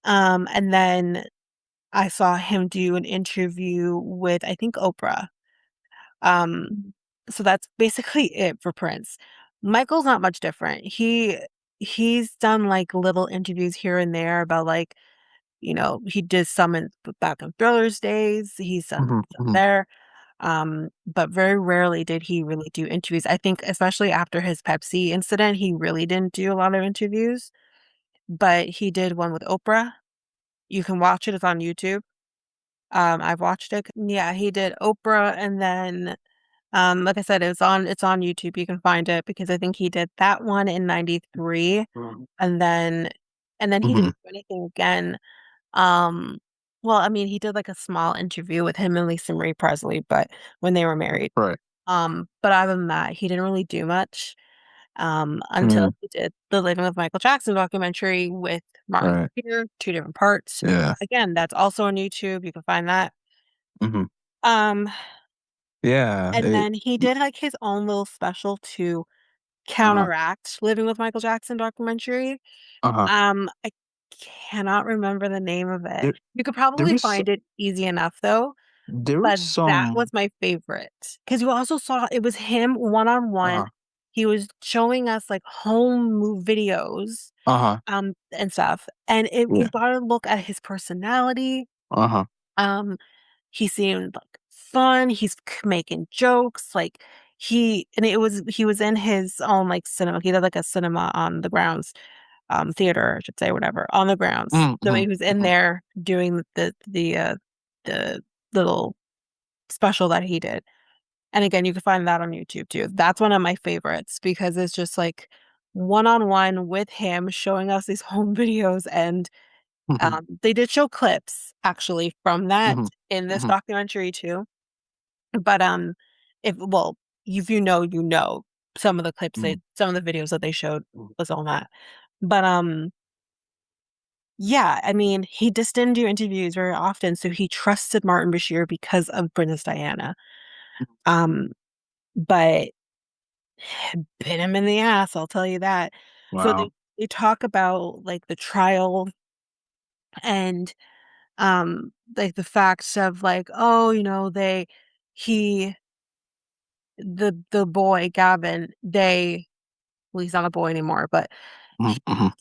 B: And then I saw him do an interview with, I think, Oprah. Um, so that's basically it for Prince. Michael's not much different. He's done like little interviews here and there about like, he did some in back in Thrillers days. He's done
A: Mhm,
B: some
A: mhm.
B: there. But very rarely did he really do interviews. I think especially after his Pepsi incident, he really didn't do a lot of interviews, but he did one with Oprah. You can watch it, it's on YouTube. I've watched it. Yeah, he did Oprah and then like I said, it's on YouTube. You can find it because I think he did that one in 93 and then he
A: Mhm.
B: didn't do anything again. Um well, I mean, he did like a small interview with him and Lisa Marie Presley, but when they were married.
A: Right.
B: But other than that, he didn't really do much until
A: Mm,
B: he did the Living with Michael Jackson documentary with Martin
A: right.
B: Luther, two different parts.
A: Yeah.
B: Again, that's also on YouTube. You can find that.
A: Mhm.
B: Um,
A: Yeah.
B: and then he did like his own little special to
A: Uh-huh.
B: counteract Living with Michael Jackson documentary.
A: Uh-huh.
B: I cannot remember the name of it.
A: There
B: You could
A: there
B: probably
A: was
B: find it easy enough though,
A: there was
B: but that was
A: some
B: my favorite because you also saw it was him one on one.
A: uh-huh.
B: He was showing us like home videos
A: Uh-huh.
B: and stuff, and you
A: Yeah.
B: got to look at his personality.
A: Uh-huh.
B: Um, he seemed like fun. He's making jokes, like he was in his own like cinema. He did like a cinema on the grounds, theater, I should say, whatever, on the grounds.
A: Mm,
B: So
A: mhm,
B: he was in
A: mhm,
B: there doing the little special that he did. And again, you can find that on YouTube too. That's one of my favorites because it's just like one on one with him showing us these home videos and
A: mhm,
B: they did show clips actually from that
A: mhm,
B: in this
A: mhm,
B: documentary too. But if well, if some of the clips
A: mhm,
B: some of the videos that they showed was on that. But yeah, I mean, he just didn't do interviews very often, so he trusted Martin Bashir because of Princess Diana. Um, but bit him in the ass, I'll tell you that. So
A: wow.
B: they talk about like the trial and like the facts of like, oh, he the boy Gavin, well, he's not a boy anymore, but
A: Mhm,
B: he
A: mhm,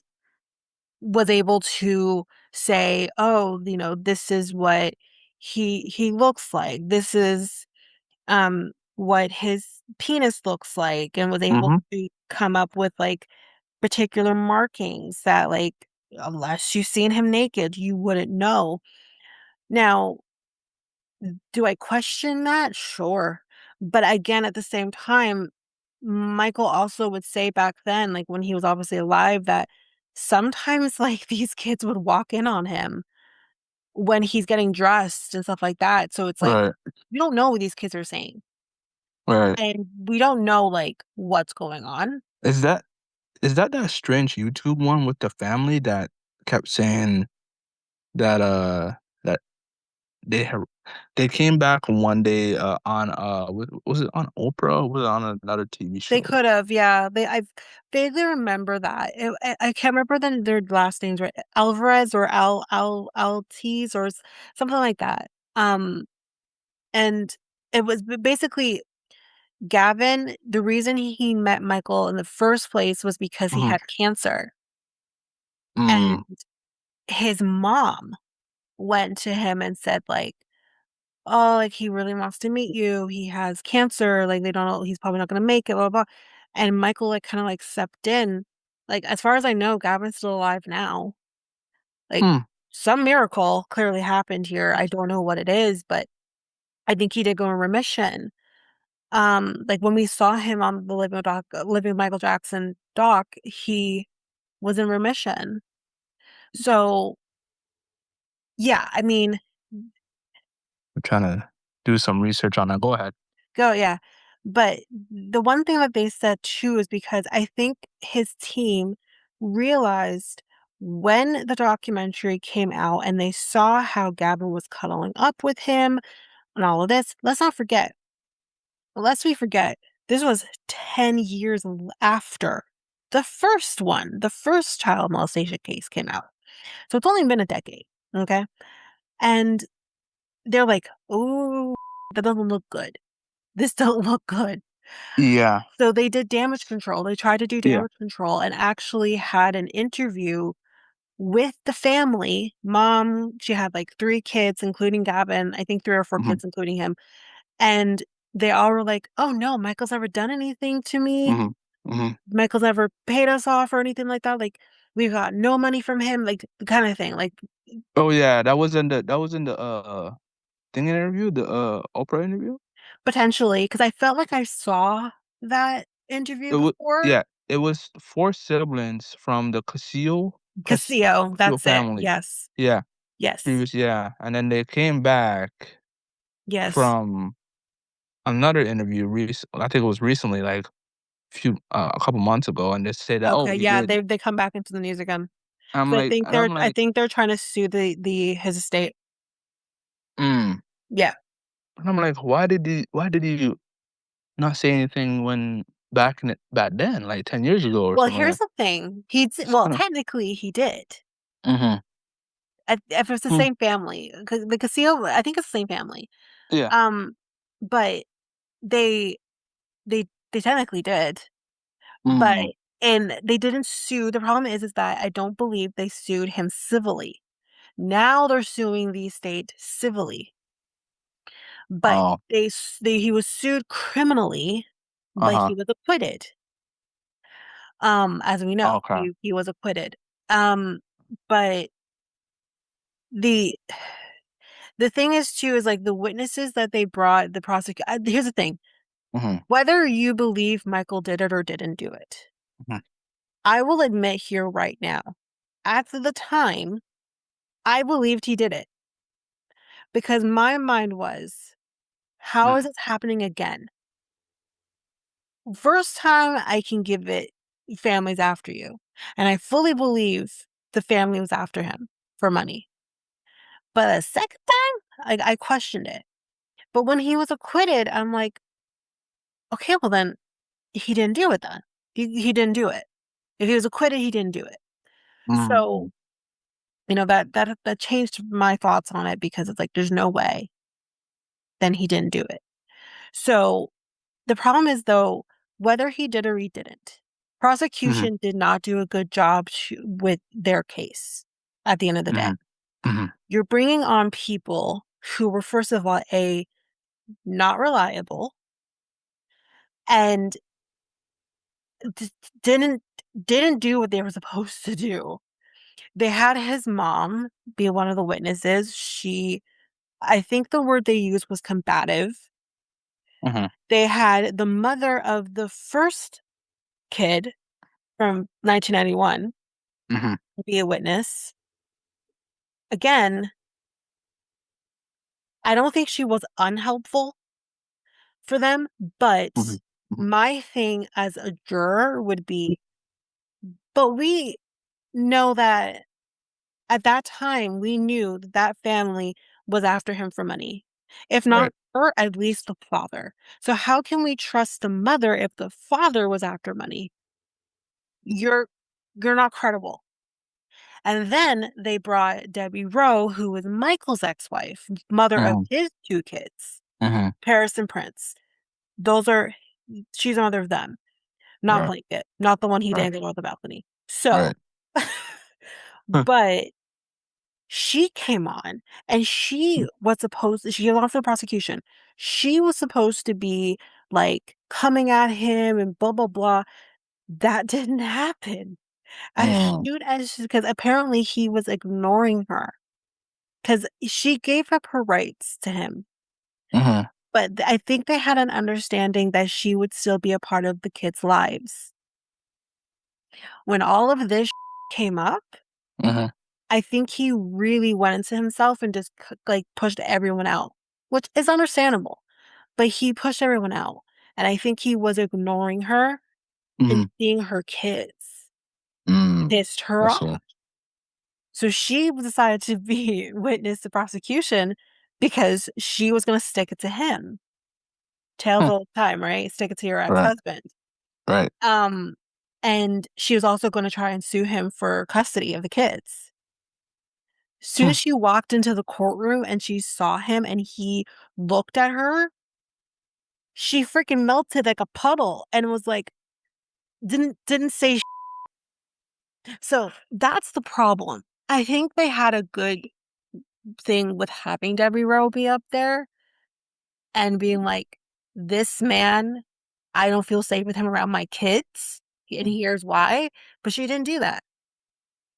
B: was able to say, oh, this is what he looks like. This is what his penis looks like, and was able
A: mhm.
B: to come up with like particular markings that like unless you've seen him naked, you wouldn't know. Now, do I question that? Sure. But again, at the same time, Michael also would say back then, like when he was obviously alive, that sometimes like these kids would walk in on him when he's getting dressed and stuff like that. So it's like,
A: Right.
B: we don't know what these kids are saying.
A: Right.
B: And we don't know like what's going on.
A: Is that strange YouTube one with the family that kept saying that that they have they came back one day on was it on Oprah or was it on another TV
B: They
A: show?
B: could have, yeah. I vaguely remember that. I can't remember their last names, right? Alvarez or Alties or something like that. And it was basically Gavin. The reason he met Michael in the first place was because he
A: Mhm.
B: had cancer, and
A: Mm,
B: his mom went to him and said like, "Oh, like he really wants to meet you. He has cancer. Like they don't know. He's probably not going to make it." Blah, blah blah. And Michael like kind of like stepped in. Like as far as I know, Gavin's still alive now. Like
A: hmm.
B: some miracle clearly happened here. I don't know what it is, but I think he did go in remission. Like when we saw him on the Living Michael Jackson doc, he was in remission. So yeah, I mean,
A: I'm trying to do some research on that. Go ahead.
B: go yeah. But the one thing that they said too is because I think his team realized When the documentary came out and they saw how Gavin was cuddling up with him and all of this, lest we forget, this was 10 years after the first child molestation case came out. So it's only been a decade, okay? And they're like, "Oh, that doesn't look good. This don't look good."
A: Yeah.
B: So they did damage control. They tried to do
A: Yeah.
B: damage control and actually had an interview with the family. Mom, she had like 3 kids, including Gavin, I think 3 or 4
A: Mhm.
B: kids, including him. And they all were like, "Oh, no, Michael's never done anything to me.
A: Mhm. Mhm.
B: Michael's never paid us off or anything like that. Like, we got no money from him," like, the kinda thing, like,
A: Oh yeah, that was in the thing interview, the Oprah interview.
B: potentially, because I felt like I saw that interview
A: It was
B: before.
A: yeah, it was 4 siblings from the
B: Casio,
A: Castillo
B: that's it.
A: family.
B: Yes.
A: Yeah,
B: Yes.
A: previous yeah, and then they came back
B: Yes.
A: from another interview I think it was recently, like a couple months ago, and they say that, "Oh,
B: Okay,
A: he
B: yeah,
A: did."
B: they come back into the news again.
A: I'm
B: 'Cause
A: like and I'm
B: I
A: like,
B: think they're trying to sue the his estate.
A: "Mm."
B: Yeah.
A: And I'm like, "Why did you not say anything when back then, like 10 years ago or
B: Well,
A: something like
B: here's
A: that?"
B: the thing,
A: It's
B: well,
A: kinda
B: technically, he did.
A: Mhm.
B: If it's the
A: Hmm.
B: same family, 'cause the Casio, I think it's the same family.
A: Yeah.
B: Um, but they they technically did, but
A: Mhm.
B: and they didn't sue. The problem is that I don't believe they sued him civilly. Now they're suing the estate civilly, but
A: Oh,
B: he was sued criminally, but
A: uh-huh.
B: he was acquitted. As we know,
A: Okay.
B: he was acquitted. Um, but the the thing is too is like the witnesses that they brought, the prosecutor. Here's the thing:
A: Mhm.
B: whether you believe Michael did it or didn't do it,
A: Mhm.
B: I will admit here right now, at the time, I believed he did it because my mind was, how is
A: Mhm.
B: this happening again? First time I can give it, family's after you, and I fully believe the family was after him for money. But a second time, I questioned it. But when he was acquitted, I'm like, okay, well then he didn't do it then. He didn't do it. If he was acquitted, he didn't do it. So,
A: Mhm.
B: that changed my thoughts on it because it's like there's no way then he didn't do it. So the problem is though, whether he did or he didn't,
A: Mhm.
B: prosecution did not do a good job with their case at the end of the day.
A: Mhm. Mhm.
B: You're bringing on people who were, first of all, not reliable and d- didn't didn't do what they were supposed to do. They had his mom be one of the witnesses. I think the word they used was combative.
A: Mhm.
B: They had the mother of the first kid from 1991
A: Mhm.
B: be a witness. Again, I don't think she was unhelpful for them, but
A: Mhm. Mhm.
B: my thing as a juror would be, but we know that at that time, we knew that that family was after him for money. If not
A: Right.
B: her, at least the father. So how can we trust the mother if the father was after money? You're you're not credible. And then they brought Debbie Rowe, who was Michael's ex-wife, mother of
A: Mhm.
B: his 2 kids,
A: Mhm.
B: Paris and Prince. Those are She's the mother of them, not
A: Right.
B: Blanket, not the one he
A: Right.
B: dangled off the balcony. So,
A: Right. Huh.
B: but she came on and she lost the prosecution. She was supposed to be like coming at him and blah blah blah. That didn't happen. As
A: Mm.
B: soon as because apparently he was ignoring her because she gave up her rights to him.
A: Mhm.
B: But I think they had an understanding that she would still be a part of the kids' lives. When all of this came up,
A: Mhm.
B: I think he really went into himself and just like pushed everyone out, which is understandable. But he pushed everyone out, and I think he was ignoring her and
A: Mhm.
B: seeing her kids
A: Mm.
B: pissed her
A: I
B: off.
A: see.
B: So she decided to be witness to prosecution because she was gonna stick it to him. Tale
A: Hmm.
B: the whole time, right? Stick it to your
A: Right.
B: ex-husband.
A: Right.
B: Um, and she was also gonna try and sue him for custody of the kids. Soon
A: Hmm.
B: as she walked into the courtroom and she saw him and he looked at her, she freaking melted like a puddle and was like, didn't say so that's the problem. I think they had a good thing with having Debbie Roby up there and being like, "This man, I don't feel safe with him around my kids, and here's why." But she didn't do that.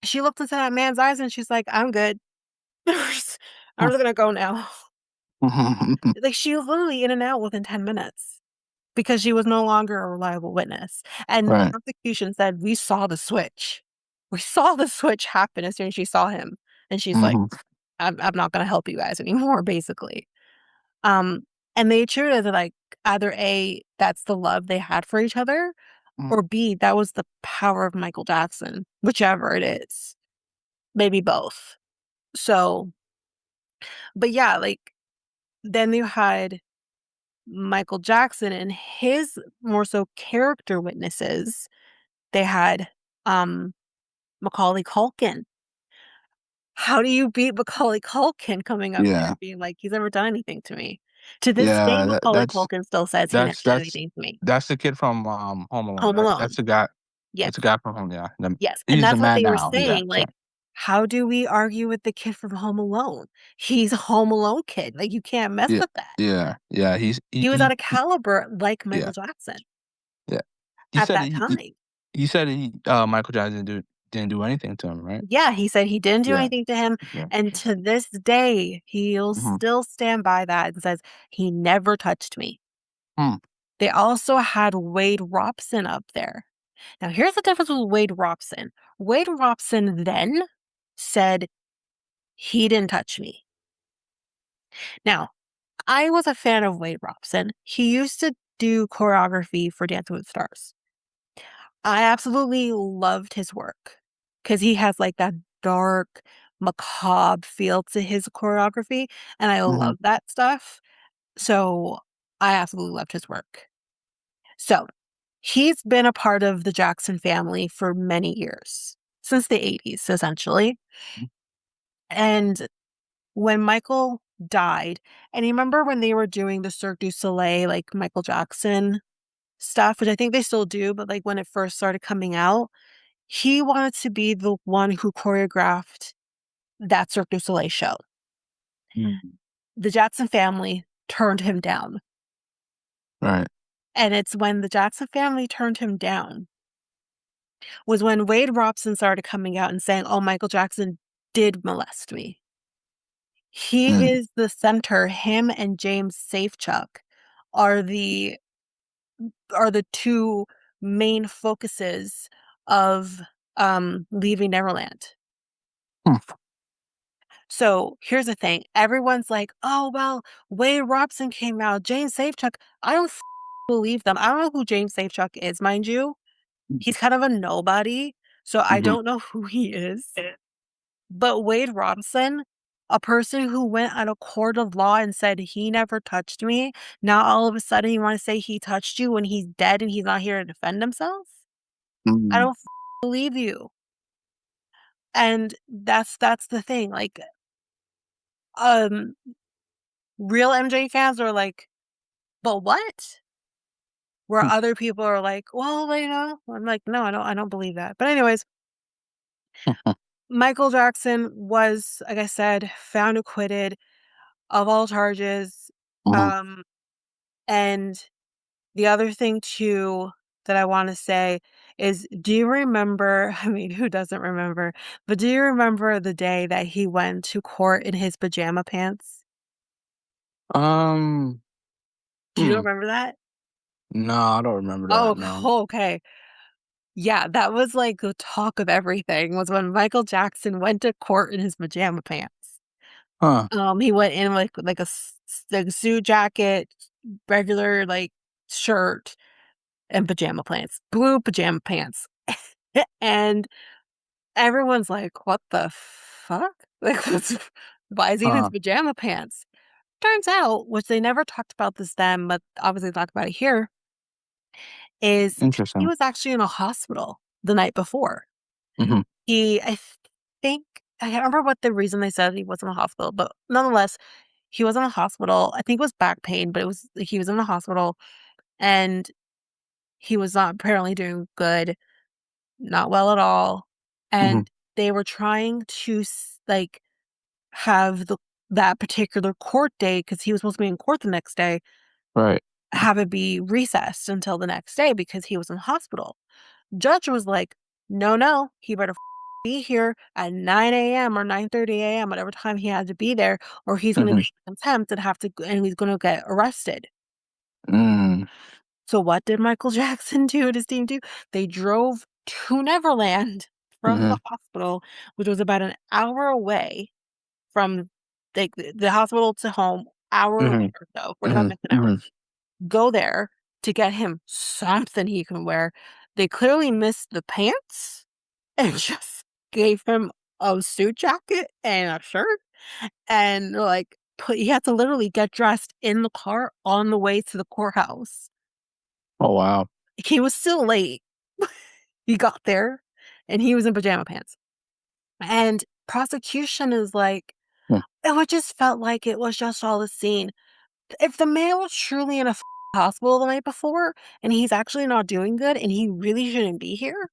B: She looked into that man's eyes and she's like, "I'm good. I'm just gonna go now." Like, she was literally in and out within 10 minutes because she was no longer a reliable witness, and the
A: Right.
B: prosecution said, "We saw the switch. We saw the switch happen as soon as she saw him." And she's like,
A: Mhm.
B: I'm not gonna help you guys anymore," basically. Um, and they attributed that, like, either A, that's the love they had for each other,
A: Mhm.
B: or B, that was the power of Michael Jackson, whichever it is. Maybe both. So, but yeah, like, then you had Michael Jackson and his more so character witnesses. They had, um, Macaulay Culkin. How do you beat Macaulay Culkin coming up there
A: Yeah.
B: and being like, "He's never done anything to me?" To this day,
A: Yeah.
B: Macaulay Culkin still says he never
A: That's
B: did
A: that's
B: anything to me.
A: that's the kid from Home Alone,
B: Home
A: right?
B: Alone.
A: That's the guy.
B: Yes,
A: That's the guy from Home. Yeah.
B: yes, and
A: He's the
B: that's what
A: man
B: they were
A: now. Yeah.
B: saying, like, how do we argue with the kid from Home Alone? He's a Home Alone kid, like, you can't mess
A: Yeah.
B: with that.
A: Yeah. Yeah. He's
B: He was out of caliber like
A: yeah.
B: Michael Jackson
A: Yeah. You
B: at
A: said
B: that time.
A: you said Michael Jackson didn't do anything to him, right?
B: Yeah, he said he didn't do
A: Yeah.
B: anything to him,
A: Yeah.
B: and to this day, he'll
A: Mhm.
B: still stand by that and says, "He never touched me."
A: Hmm.
B: They also had Wade Robson up there. Now, here's the difference with Wade Robson. Wade Robson then said, "He didn't touch me." Now, I was a fan of Wade Robson. He used to do choreography for Dancing with the Stars. I absolutely loved his work because he has like that dark, macabre feel to his choreography, and I
A: Mhm.
B: love that stuff. So I absolutely loved his work. So he's been a part of the Jackson family for many years, since the 80s, essentially. And when Michael died, and you remember when they were doing the Cirque du Soleil, like Michael Jackson stuff, which I think they still do, but like when it first started coming out, he wanted to be the one who choreographed that Cirque du Soleil show.
A: Mhm.
B: The Jackson family turned him down.
A: Right.
B: And it's when the Jackson family turned him down was when Wade Robson started coming out and saying, "Oh, Michael Jackson did molest me." He
A: Mm.
B: is the center. Him and James Safechuck are the two main focuses of Leaving Neverland.
A: Hmm.
B: So here's the thing. Everyone's like, "Oh, well, Wade Robson came out, James Safechuck." I don't believe them. I don't know who James Safechuck is, mind you. He's kind of a nobody, so I
A: Mhm.
B: don't know who he is. But Wade Robson, a person who went on a court of law and said, "He never touched me," now all of a sudden you wanna say he touched you when he's dead and he's not here to defend himself? I
A: Mhm.
B: don't believe you. And that's the thing, like, um, real MJ fans are like, "But what?" Where other people are like, "Well, you know," I'm like, "No, I don't believe that." But anyways, Michael Jackson was, like I said, found acquitted of all charges,
A: Mhm.
B: um, and the other thing too that I wanna say is, do you remember I mean, who doesn't remember, but do you remember the day that he went to court in his pajama pants?
A: Um.
B: Do you
A: Hmm.
B: remember that?
A: No, I don't remember
B: Oh,
A: that. No.
B: okay. Yeah, that was, like, the talk of everything was when Michael Jackson went to court in his pajama pants.
A: Huh.
B: He went in, like, a like, suit jacket, regular, like, shirt, and pajama pants, blue pajama pants. And everyone's like, "What the fuck? Like, why is he in his
A: Uh-huh.
B: pajama pants?" Turns out, which they never talked about this then, but obviously talk about it here, is he
A: Interesting.
B: was actually in a hospital the night before.
A: Mhm.
B: I think I can't remember what the reason they said he was in the hospital, but nonetheless, he was in a hospital. I think it was back pain, but it was he was in the hospital and he was not apparently doing good, not well at all.
A: Mhm.
B: And they were trying to like have that particular court day because he was supposed to be in court the next day,
A: Right.
B: have it be recessed until the next day because he was in hospital. Judge was like, "No, no, he better be here at 9 a.m. or 9:30 a.m., whatever time he had to be there, or he's gonna
A: Mhm.
B: be in contempt and he's gonna get arrested."
A: Mm.
B: So what did Michael Jackson do and his team do? They drove to Neverland from the
A: Mhm.
B: hospital, which was about an hour away from, like, the hospital to home, hour
A: Mhm.
B: or so, 45
A: Mhm.
B: minutes, an hour.
A: Mhm.
B: Go there to get him something he can wear. They clearly missed the pants and just gave him a suit jacket and a shirt, and, like, he had to literally get dressed in the car on the way to the courthouse.
A: Oh, wow.
B: He was still late. He got there, and he was in pajama pants, and prosecution is like,
A: Hmm.
B: "It just felt like it was just all a scene." If the man was truly in a hospital the night before, and he's actually not doing good, and he really shouldn't be here,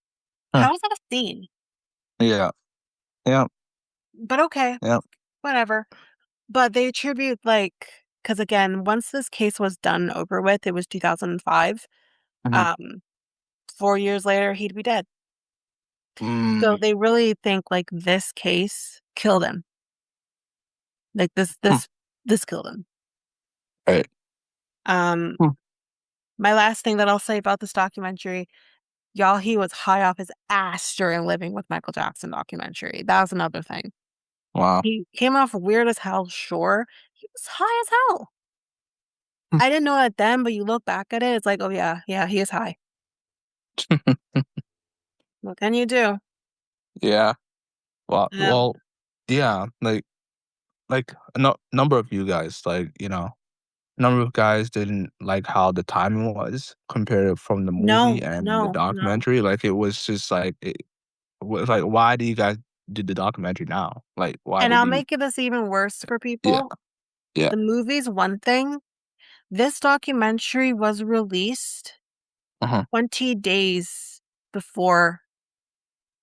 A: Huh.
B: how is that a scene?
A: Yeah. Yep.
B: But okay,
A: Yep.
B: whatever. But they attribute, like, because again, once this case was done over with, it was 2005,
A: Mhm.
B: um, 4 years later, he'd be dead. So
A: Mm.
B: they really think, like, this case killed him. Like,
A: Hmm.
B: this killed him.
A: Right.
B: Um,
A: Hmm.
B: my last thing that I'll say about this documentary, y'all, he was high off his ass during Living with Michael Jackson documentary. That was another thing.
A: Wow.
B: He came off weird as hell, sure. He was high as hell.
A: Hmm.
B: I didn't know that then, but you look back at it, it's like, "Oh, yeah, yeah, he is high." What can you do?
A: Yeah. Well,
B: Um,
A: yeah, like, a number of you guys, like, number of guys didn't like how the timing was compared from the movie
B: no,
A: and the
B: no, no.
A: documentary, like, it was just, like, it was like, why do you guys do the documentary now? Like, why
B: And
A: did
B: I'll
A: you.
B: make this even worse for
A: Yeah,
B: people.
A: yeah,
B: The movie's one thing. This documentary was released
A: uh-huh,
B: 20 days before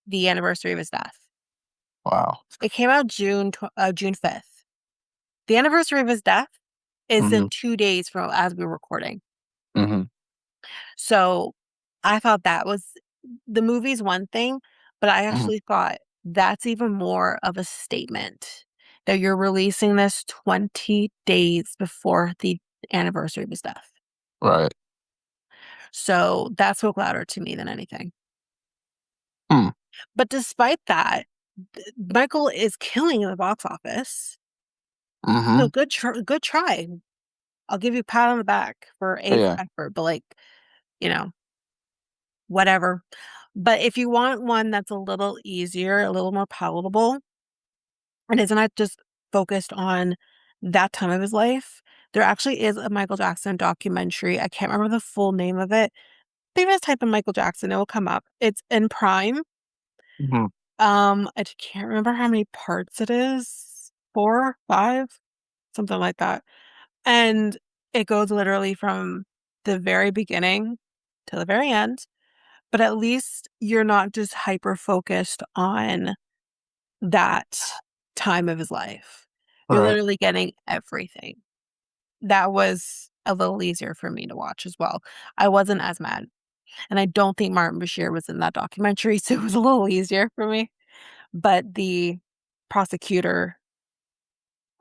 B: the anniversary of his death.
A: wow,
B: It came out June 5th. The anniversary of his death is in
A: mhm,
B: 2 days from as we're recording.
A: mhm,
B: So, I thought that was the movie's one thing, but I
A: mhm,
B: actually thought that's even more of a statement that you're releasing this 20 days before the anniversary of his death.
A: right,
B: So, that spoke louder to me than anything.
A: hmm,
B: But despite that, Michael is killing in the box office. So
A: mhm,
B: good try. I'll give you a pat on the back for for
A: yeah,
B: effort, but, like, you know, whatever. But if you want one that's a little easier, a little more palatable, and is not just focused on that time of his life, there actually is a Michael Jackson documentary. I can't remember the full name of it. If you just type in Michael Jackson, it will come up. It's in Prime.
A: mhm,
B: I can't remember how many parts it is. 4, 5, something like that. And it goes literally from the very beginning to the very end, but at least you're not just hyper focused on that time of his life. You're
A: right,
B: literally getting everything. That was a little easier for me to watch as well. I wasn't as mad, and I don't think Martin Bashir was in that documentary, so it was a little easier for me. But the prosecutor,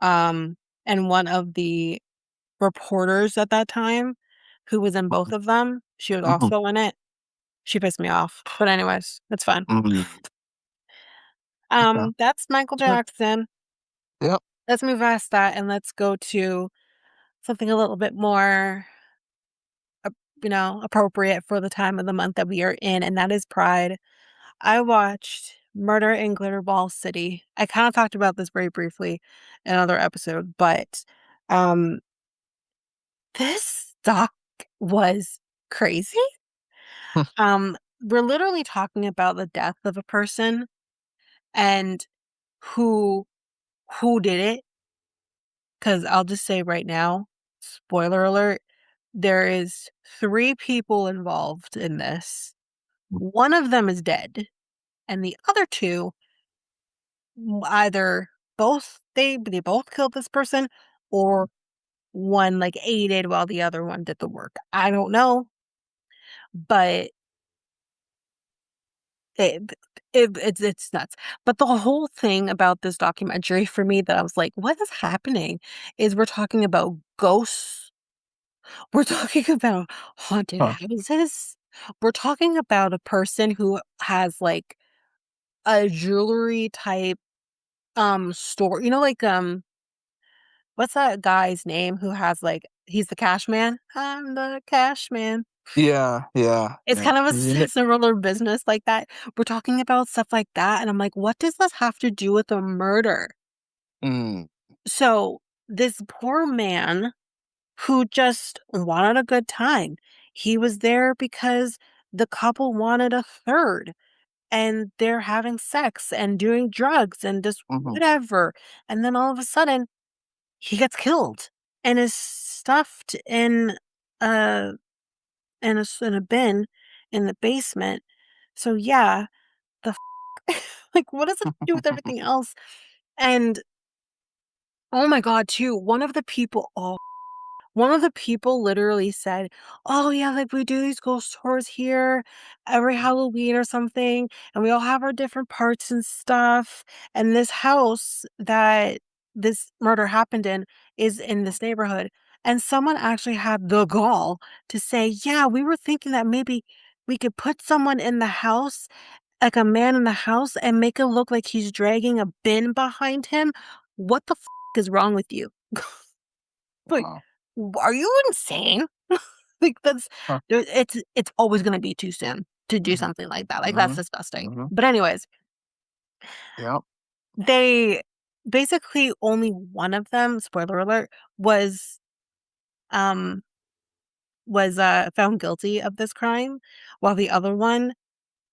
B: um, and one of the reporters at that time who was in both of them, she was
A: mhm,
B: also in it. She pissed me off, but anyways, it's fine.
A: mhm, okay,
B: That's Michael
A: good,
B: Jackson.
A: yep,
B: Let's move past that and let's go to something a little bit more, ap appropriate for the time of the month that we are in, and that is Pride. I watched Murder in Glitterball City. I kind of talked about this very briefly in another episode, but um this doc was crazy. We're literally talking about the death of a person and who who did it. Because I'll just say right now, spoiler alert, there is 3 people involved in this. One of them is dead, and the other 2, either they both killed this person, or one, like, aided while the other one did the work. I don't know, but it it's nuts. But the whole thing about this documentary for me that I was like, "What is happening?" is we're talking about ghosts. We're talking about haunted
A: Huh.
B: houses. We're talking about a person who has, like, a jewelry type, store, like, what's that guy's name who has, like, he's the cash man? "I'm the cash man."
A: Yeah, yeah,
B: It's
A: yeah.
B: kind of a
A: Is in it?
B: similar business like that. We're talking about stuff like that, and I'm like, "What does this have to do with a murder?"
A: Mm,
B: So, this poor man who just wanted a good time, he was there because the couple wanted a third, and they're having sex and doing drugs and just
A: mhm,
B: whatever, and then all of a sudden, he gets killed and is stuffed a in a bin in the basement. So, yeah, the like, what does it do with everything else? And, oh my god, too, one of the people literally said, "Oh, yeah, like, we do these ghost tours here every Halloween or something, and we all have our different parts and stuff, and this house that this murder happened in is in this neighborhood." And someone actually had the gall to say, "Yeah, we were thinking that maybe we could put someone in the house, like a man in the house, and make it look like he's dragging a bin behind him. What the is wrong with you?" Like,
A: wow.
B: are you insane? Like,
A: Huh.
B: it's always gonna be too soon to do
A: Mhm,
B: something like that, like, that's
A: mhm,
B: disgusting.
A: mhm.
B: But anyways,
A: Yep.
B: they basically only one of them, spoiler alert, um, found guilty of this crime, while the other one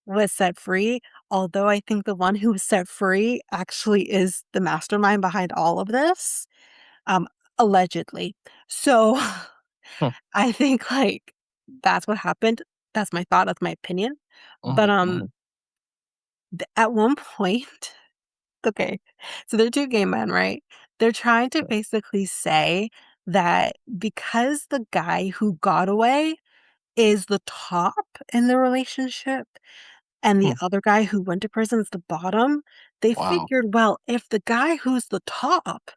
B: was set free, although I think the one who was set free actually is the mastermind behind all of this, um, allegedly. So
A: Hmm,
B: I think, like, that's what happened. That's my thought, that's my opinion. But,
A: mhm, mhm.
B: at one point okay, so they're 2 gay men, right? They're trying to
A: Yeah.
B: basically say that because the guy who got away is the top in the relationship and the
A: Hmm,
B: other guy who went to prison is the bottom, they
A: wow.
B: figured, well, if the guy who's the top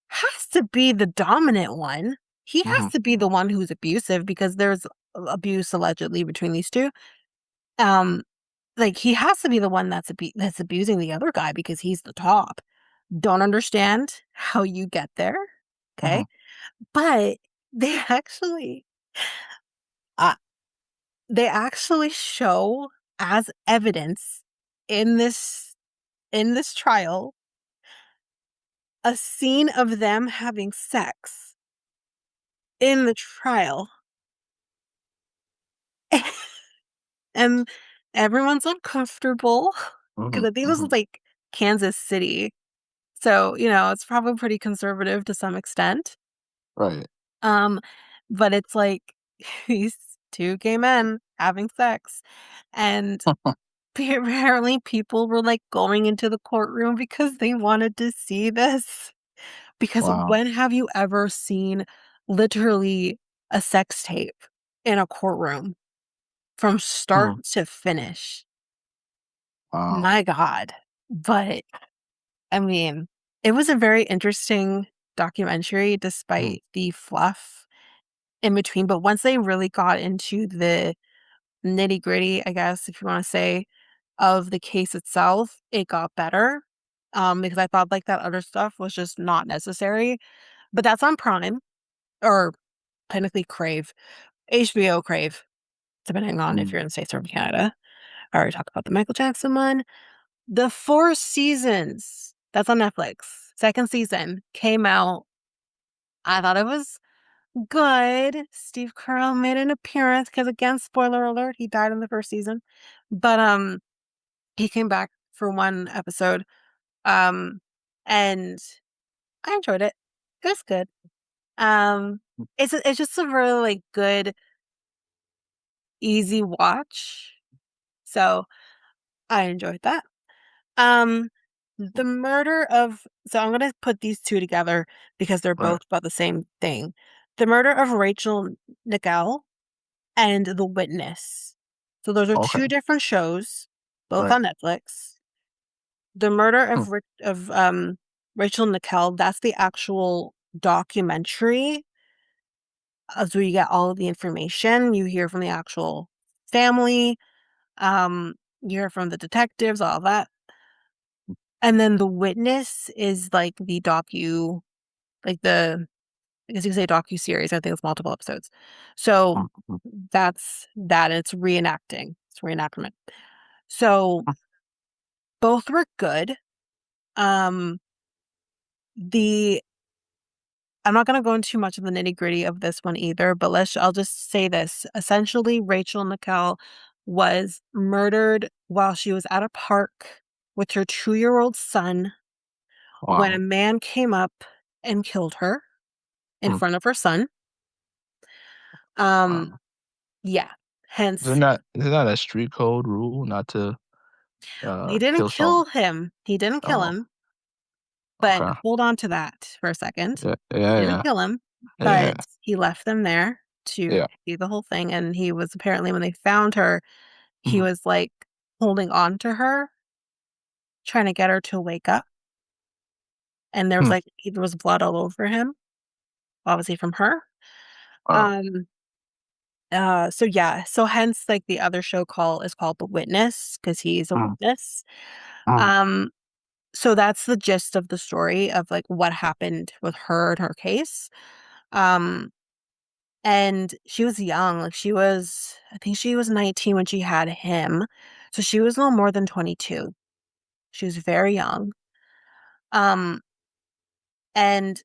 B: has to be the dominant one. He has
A: Mhm,
B: to be the one who's abusive because there's abuse allegedly between these 2. Um, like, he has to be the one that's abusing the other guy because he's the top. Don't understand how you get there,
A: mhm.
B: okay? But they actually uh, they actually show as evidence in this trial a scene of them having sex in the trial. And everyone's uncomfortable because
A: Mhm,
B: I think this is,
A: mhm.
B: like, Kansas City. So, it's probably pretty conservative to some extent.
A: Right.
B: Um, but it's like these 2 gay men having sex, and apparently people were, like, going into the courtroom because they wanted to see this. Because
A: Wow.
B: when have you ever seen literally a sex tape in a courtroom from start
A: Mhm,
B: to finish?
A: wow.
B: My god. But, I mean, it was a very interesting documentary
A: Mhm,
B: despite the fluff in between, but once they really got into the nitty-gritty, I guess, if you wanna say, of the case itself, it got better, because I thought, like, that other stuff was just not necessary, but that's on Prime, or technically Crave, HBO Crave, depending on if
A: mhm.
B: you're in the States or in Canada. I already talked about the Michael Jackson one. The 4 seasons, that's on Netflix. 2nd season came out. I thought it was good. Steve Carell made an appearance because, again, spoiler alert, he died in the 1st season. But, he came back for 1 episode, um, and I enjoyed it. It was good. Um, it's just a really, like, good, easy watch, so I enjoyed that. Um, the murder of so I'm gonna put these 2 together because they're
A: Right.
B: both about the same thing. The murder of Rachel Nichol and The Witness. So those are
A: Okay.
B: 2 different shows, both
A: Right.
B: on Netflix. The murder
A: Hmm.
B: of Rachel Nichol, that's the actual documentary, so you get all of the information, you hear from the actual family, you hear from the detectives, all of that. And then The Witness is like the like the I guess you could say docu-series, I think it's multiple episodes. So,
A: Hmm. Hmm.
B: that's that, it's reenacting. It's reenactment. So, both were good. Um, the I'm not gonna go into too much of the nitty-gritty of this one either, but I'll just say this. Essentially, Rachel Nichol was murdered while she was at a park with her 2-year-old son when a
A: Wow.
B: man came up and killed her in
A: Hmm.
B: front of her son. Um,
A: Wow.
B: yeah, hence
A: Isn't that a street code rule not to
B: he didn't
A: kill someone?
B: kill him. He didn't kill
A: Oh,
B: him, but
A: okay.
B: hold on to that for a second.
A: Yeah,
B: He
A: yeah,
B: didn't
A: yeah,
B: kill him, but
A: yeah,
B: he left them there to
A: yeah.
B: see the whole thing, and he was apparently when they found her, he
A: Mhm,
B: was, like, holding on to her, trying to get her to wake up, and
A: hmm.
B: there was blood all over him, obviously from her.
A: Wow.
B: Um, so yeah, so hence, like, the other show is called The Witness because he's a
A: Mm,
B: witness.
A: mm,
B: Um, so that's the gist of the story of, like, what happened with her and her case. Um, and she was young, like, I think she was 19 when she had him, so she was no more than 22. She was very young. Um, and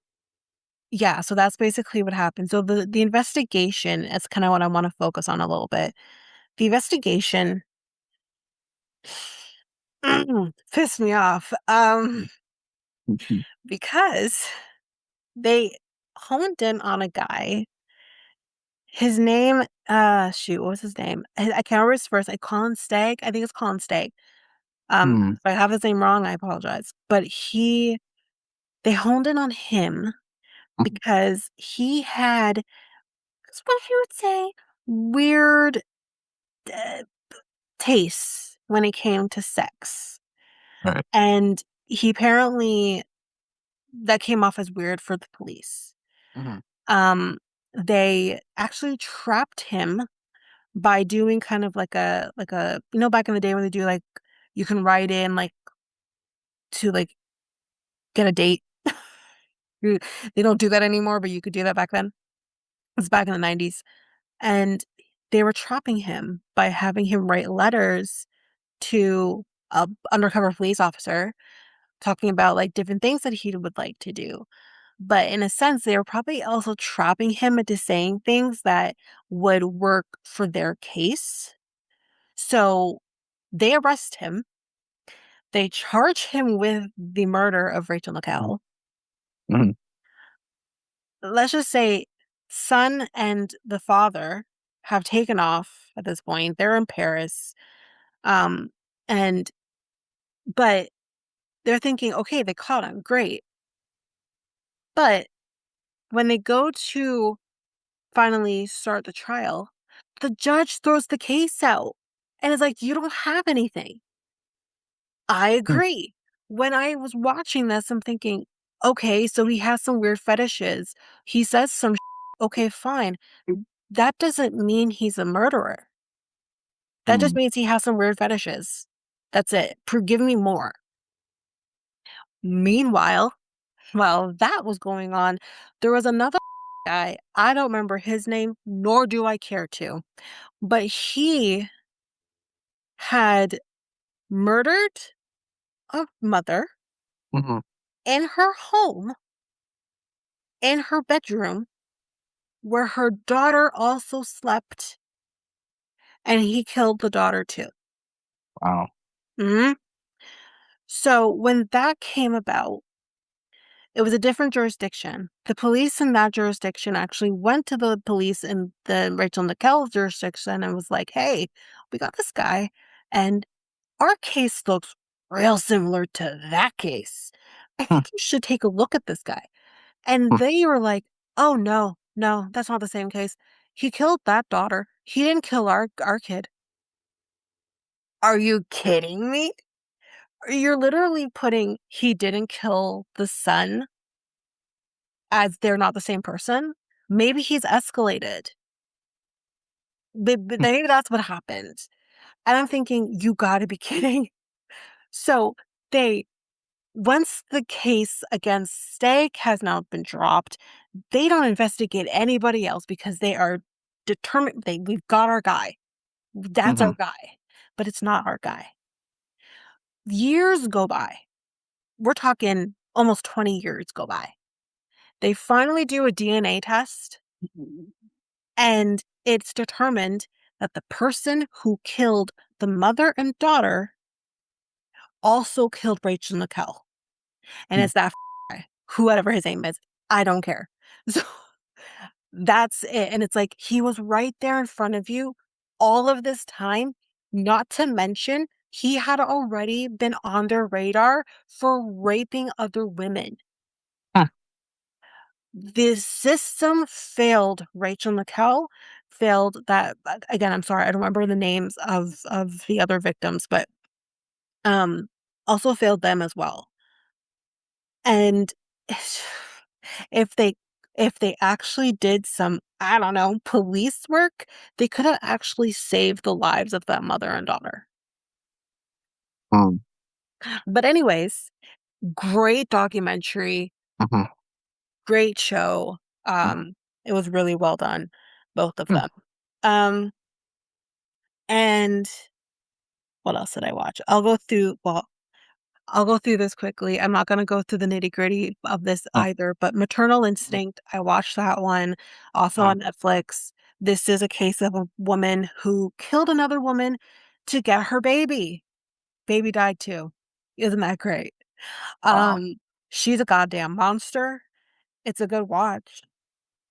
B: yeah, so that's basically what happened. So the investigation is kinda what I wanna focus on a little bit. The investigation pissed me off,
A: mhm,
B: because they honed in on a guy. His name, shoot, what was his name? I can't remember his first, Colin Stagg? I think it's Colin Stagg.
A: mm,
B: If I have his name wrong, I apologize. But they honed in on him
A: mhm.
B: because he had, that's what you would say, weird, uh, tastes when it came to sex.
A: Right.
B: And he apparently that came off as weird for the police.
A: Mhm,
B: Um, they actually trapped him by doing kind of like a back in the day when they do, like, you can write in, like, to, like, get a date. You They don't do that anymore, but you could do that back then. It's back in the '90s, and they were trapping him by having him write letters to a undercover police officer talking about, like, different things that he would like to do. But in a sense, they were probably also trapping him into saying things that would work for their case. So, they arrest him. They charge him with the murder of Rachel
A: mhm,
B: McCall.
A: mhm,
B: Let's just say son and the father have taken off at this point. They're in Paris. Um, and but they're thinking, okay, they caught him. Great. But when they go to finally start the trial, the judge throws the case out and is like, you don't have anything. I
A: mm,
B: agree. When I was watching this, I'm thinking, okay, so he has some weird fetishes. He says some okay, fine. That doesn't mean he's a murderer. That just
A: mm,
B: means he has some weird fetishes. That's it. Give me more. Meanwhile, while that was going on, there was another guy. I don't remember his name, nor do I care to, but he had murdered. a mother
A: Mhm.
B: in her home, in her bedroom, where her daughter also slept, and he killed the daughter too.
A: Wow.
B: Mhm. So when that came about, it was a different jurisdiction. The police in that jurisdiction actually went to the police in the Rachel Nickell jurisdiction and was like, "Hey, we got this guy, and our case looks real similar to that case. I
A: Hmm,
B: think you should take a look at this guy." And
A: hmm,
B: they were like, "Oh, no, no, that's not the same case. He killed that daughter. He didn't kill our kid." Are you kidding me? You're literally putting "he didn't kill the son" as they're not the same person? Maybe he's escalated.
A: hmm,
B: Maybe that's what happened. And I'm thinking, "You gotta be kidding." So, they once the case against Stake has now been dropped, they don't investigate anybody else because they are determined we've got our guy. That's our
A: mhm.
B: guy. But it's not our guy. Years go by. We're talking almost 20 years go by. They finally do a DNA test, and it's determined that the person who killed the mother and daughter also killed Rachel Nickell. And
A: Hmm.
B: it's that guy, whoever his name is. I don't care. So that's it. And it's like he was right there in front of you all of this time, not to mention he had already been on their radar for raping other women.
A: Huh.
B: The system failed Rachel Nickell, failed that again, I'm sorry, I don't remember the names of the other victims, but um also failed them as well. And if they if they actually did some, I don't know, police work, they could have actually saved the lives of that mother and daughter.
A: Mm,
B: But anyways, great documentary,
A: mhm,
B: great show.
A: mhm,
B: Um, it was really well done, both of
A: hmm,
B: them. Um, and what else did I watch? I'll go through this quickly. I'm not gonna go through the nitty-gritty of this
A: huh,
B: either, but Maternal Instinct, I watched that one, also
A: huh,
B: on Netflix. This is a case of a woman who killed another woman to get her baby. Baby died too. Isn't that great?
A: wow.
B: Um, she's a goddamn monster. It's a good watch,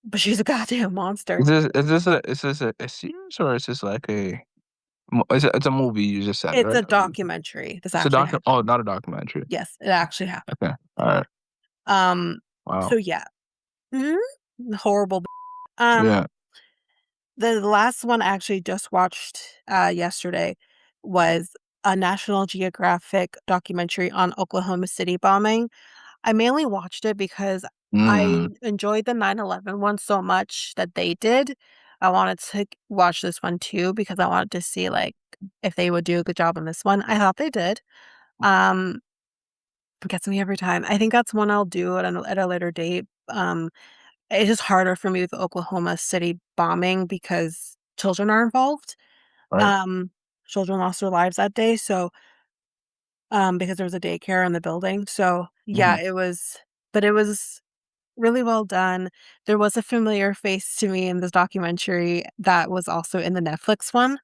B: but she's a goddamn monster.
A: A series or is this like a it's a movie you just said,
B: It's
A: right?
B: a documentary. This
A: It's a
B: actually
A: docu
B: happened.
A: oh, not a documentary.
B: Yes, it actually happened.
A: Okay. Alright.
B: Um, so
A: Wow.
B: yeah. Mhm. Horrible. Um,
A: Yeah.
B: the last one I actually just watched, yesterday was a National Geographic documentary on Oklahoma City bombing. I mainly watched it because I
A: Mm,
B: enjoyed the 9/11 one so much that they did. I wanted to watch this one too because I wanted to see, like, if they would do a good job on this one. I thought they did. Um, it gets me every time. I think that's one I'll do at a later date. It's just harder for me with the Oklahoma City bombing because children are involved.
A: right.
B: Um, children lost their lives that day, so, because there was a daycare in the building, so, yeah,
A: Mhm,
B: it was really well done. There was a familiar face to me in this documentary that was also in the Netflix one.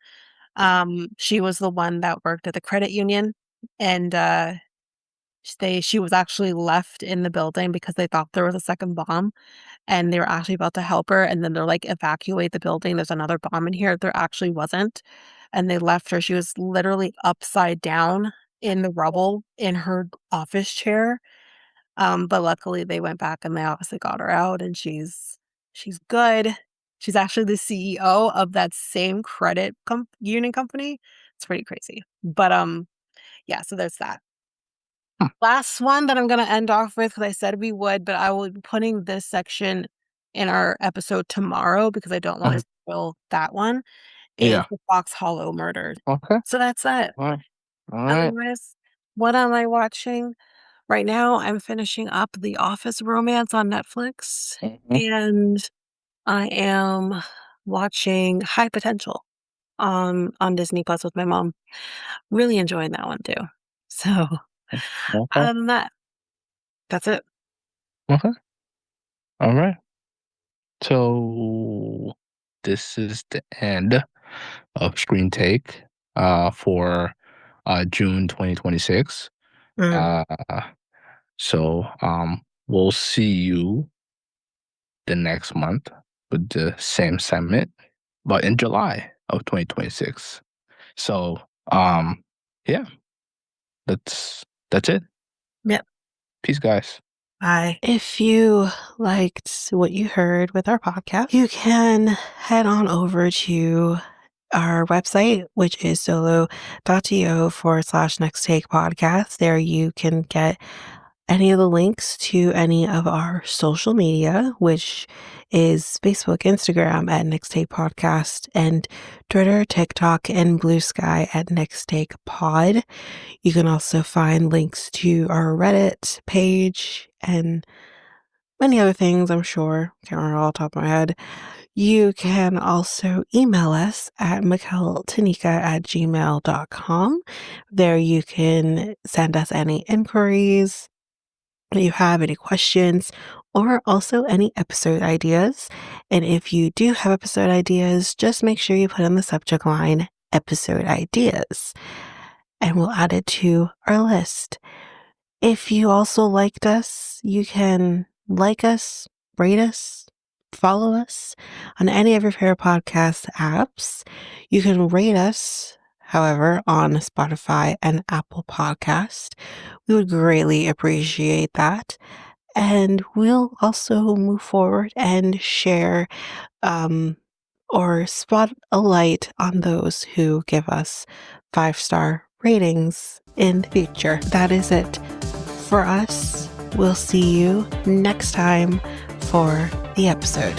B: She was the one that worked at the credit union, and, she was actually left in the building because they thought there was a second bomb. And they were actually about to help her, and then they're like, "Evacuate the building, there's another bomb in here." There actually wasn't, and they left her. She was literally upside down in the rubble in her office chair, but luckily they went back and they obviously got her out, and she's good. She's actually the CEO of that same credit union company. It's pretty crazy, but, yeah, so there's that.
A: hmm,
B: Last one that I'm gonna end off with, because I said we would, but I will be putting this section in our episode tomorrow because I don't wanna
A: mhm.
B: spoil that one, is
A: Yeah.
B: the Fox Hollow murders.
A: Okay.
B: So that's it.
A: Alright. Alright.
B: Otherwise, what am I watching? Right now, I'm finishing up The Office Romance on Netflix,
A: Mhm.
B: and I am watching High Potential on Disney Plus with my mom. Really enjoying that one too. So
A: Okay.
B: Other than that, that's it.
A: Okay. All right. So this is the end of Screen Take for June 2026.
B: Mm.
A: Uh, we'll see you the next month with the same segment, but in July of 2026. So yeah, that's it.
B: Yep.
A: Peace, guys.
B: Bye. If you liked what you heard with our podcast, you can head on over to our website, which is solo.to/next take podcast. There you can get any of the links to any of our social media, which is Facebook, Instagram at Next Take Podcast, and Twitter, TikTok, and Blue Sky at Next Take Pod. You can also find links to our Reddit page and many other things, I'm sure. Can't remember all the top of my head. You can also email us at mikeltanyka@gmail.com. There you can send us any inquiries that you have, any questions, or also any episode ideas. And if you do have episode ideas, just make sure you put in the subject line episode ideas, and we'll add it to our list. If you also liked us, you can like us, rate us, follow us on any of your favorite podcast apps. You can rate us, however, on Spotify and Apple Podcast. We would greatly appreciate that. And we'll also move forward and share or spot a light on those who give us 5-star ratings in the future. That is it for us. We'll see you next time for the episode.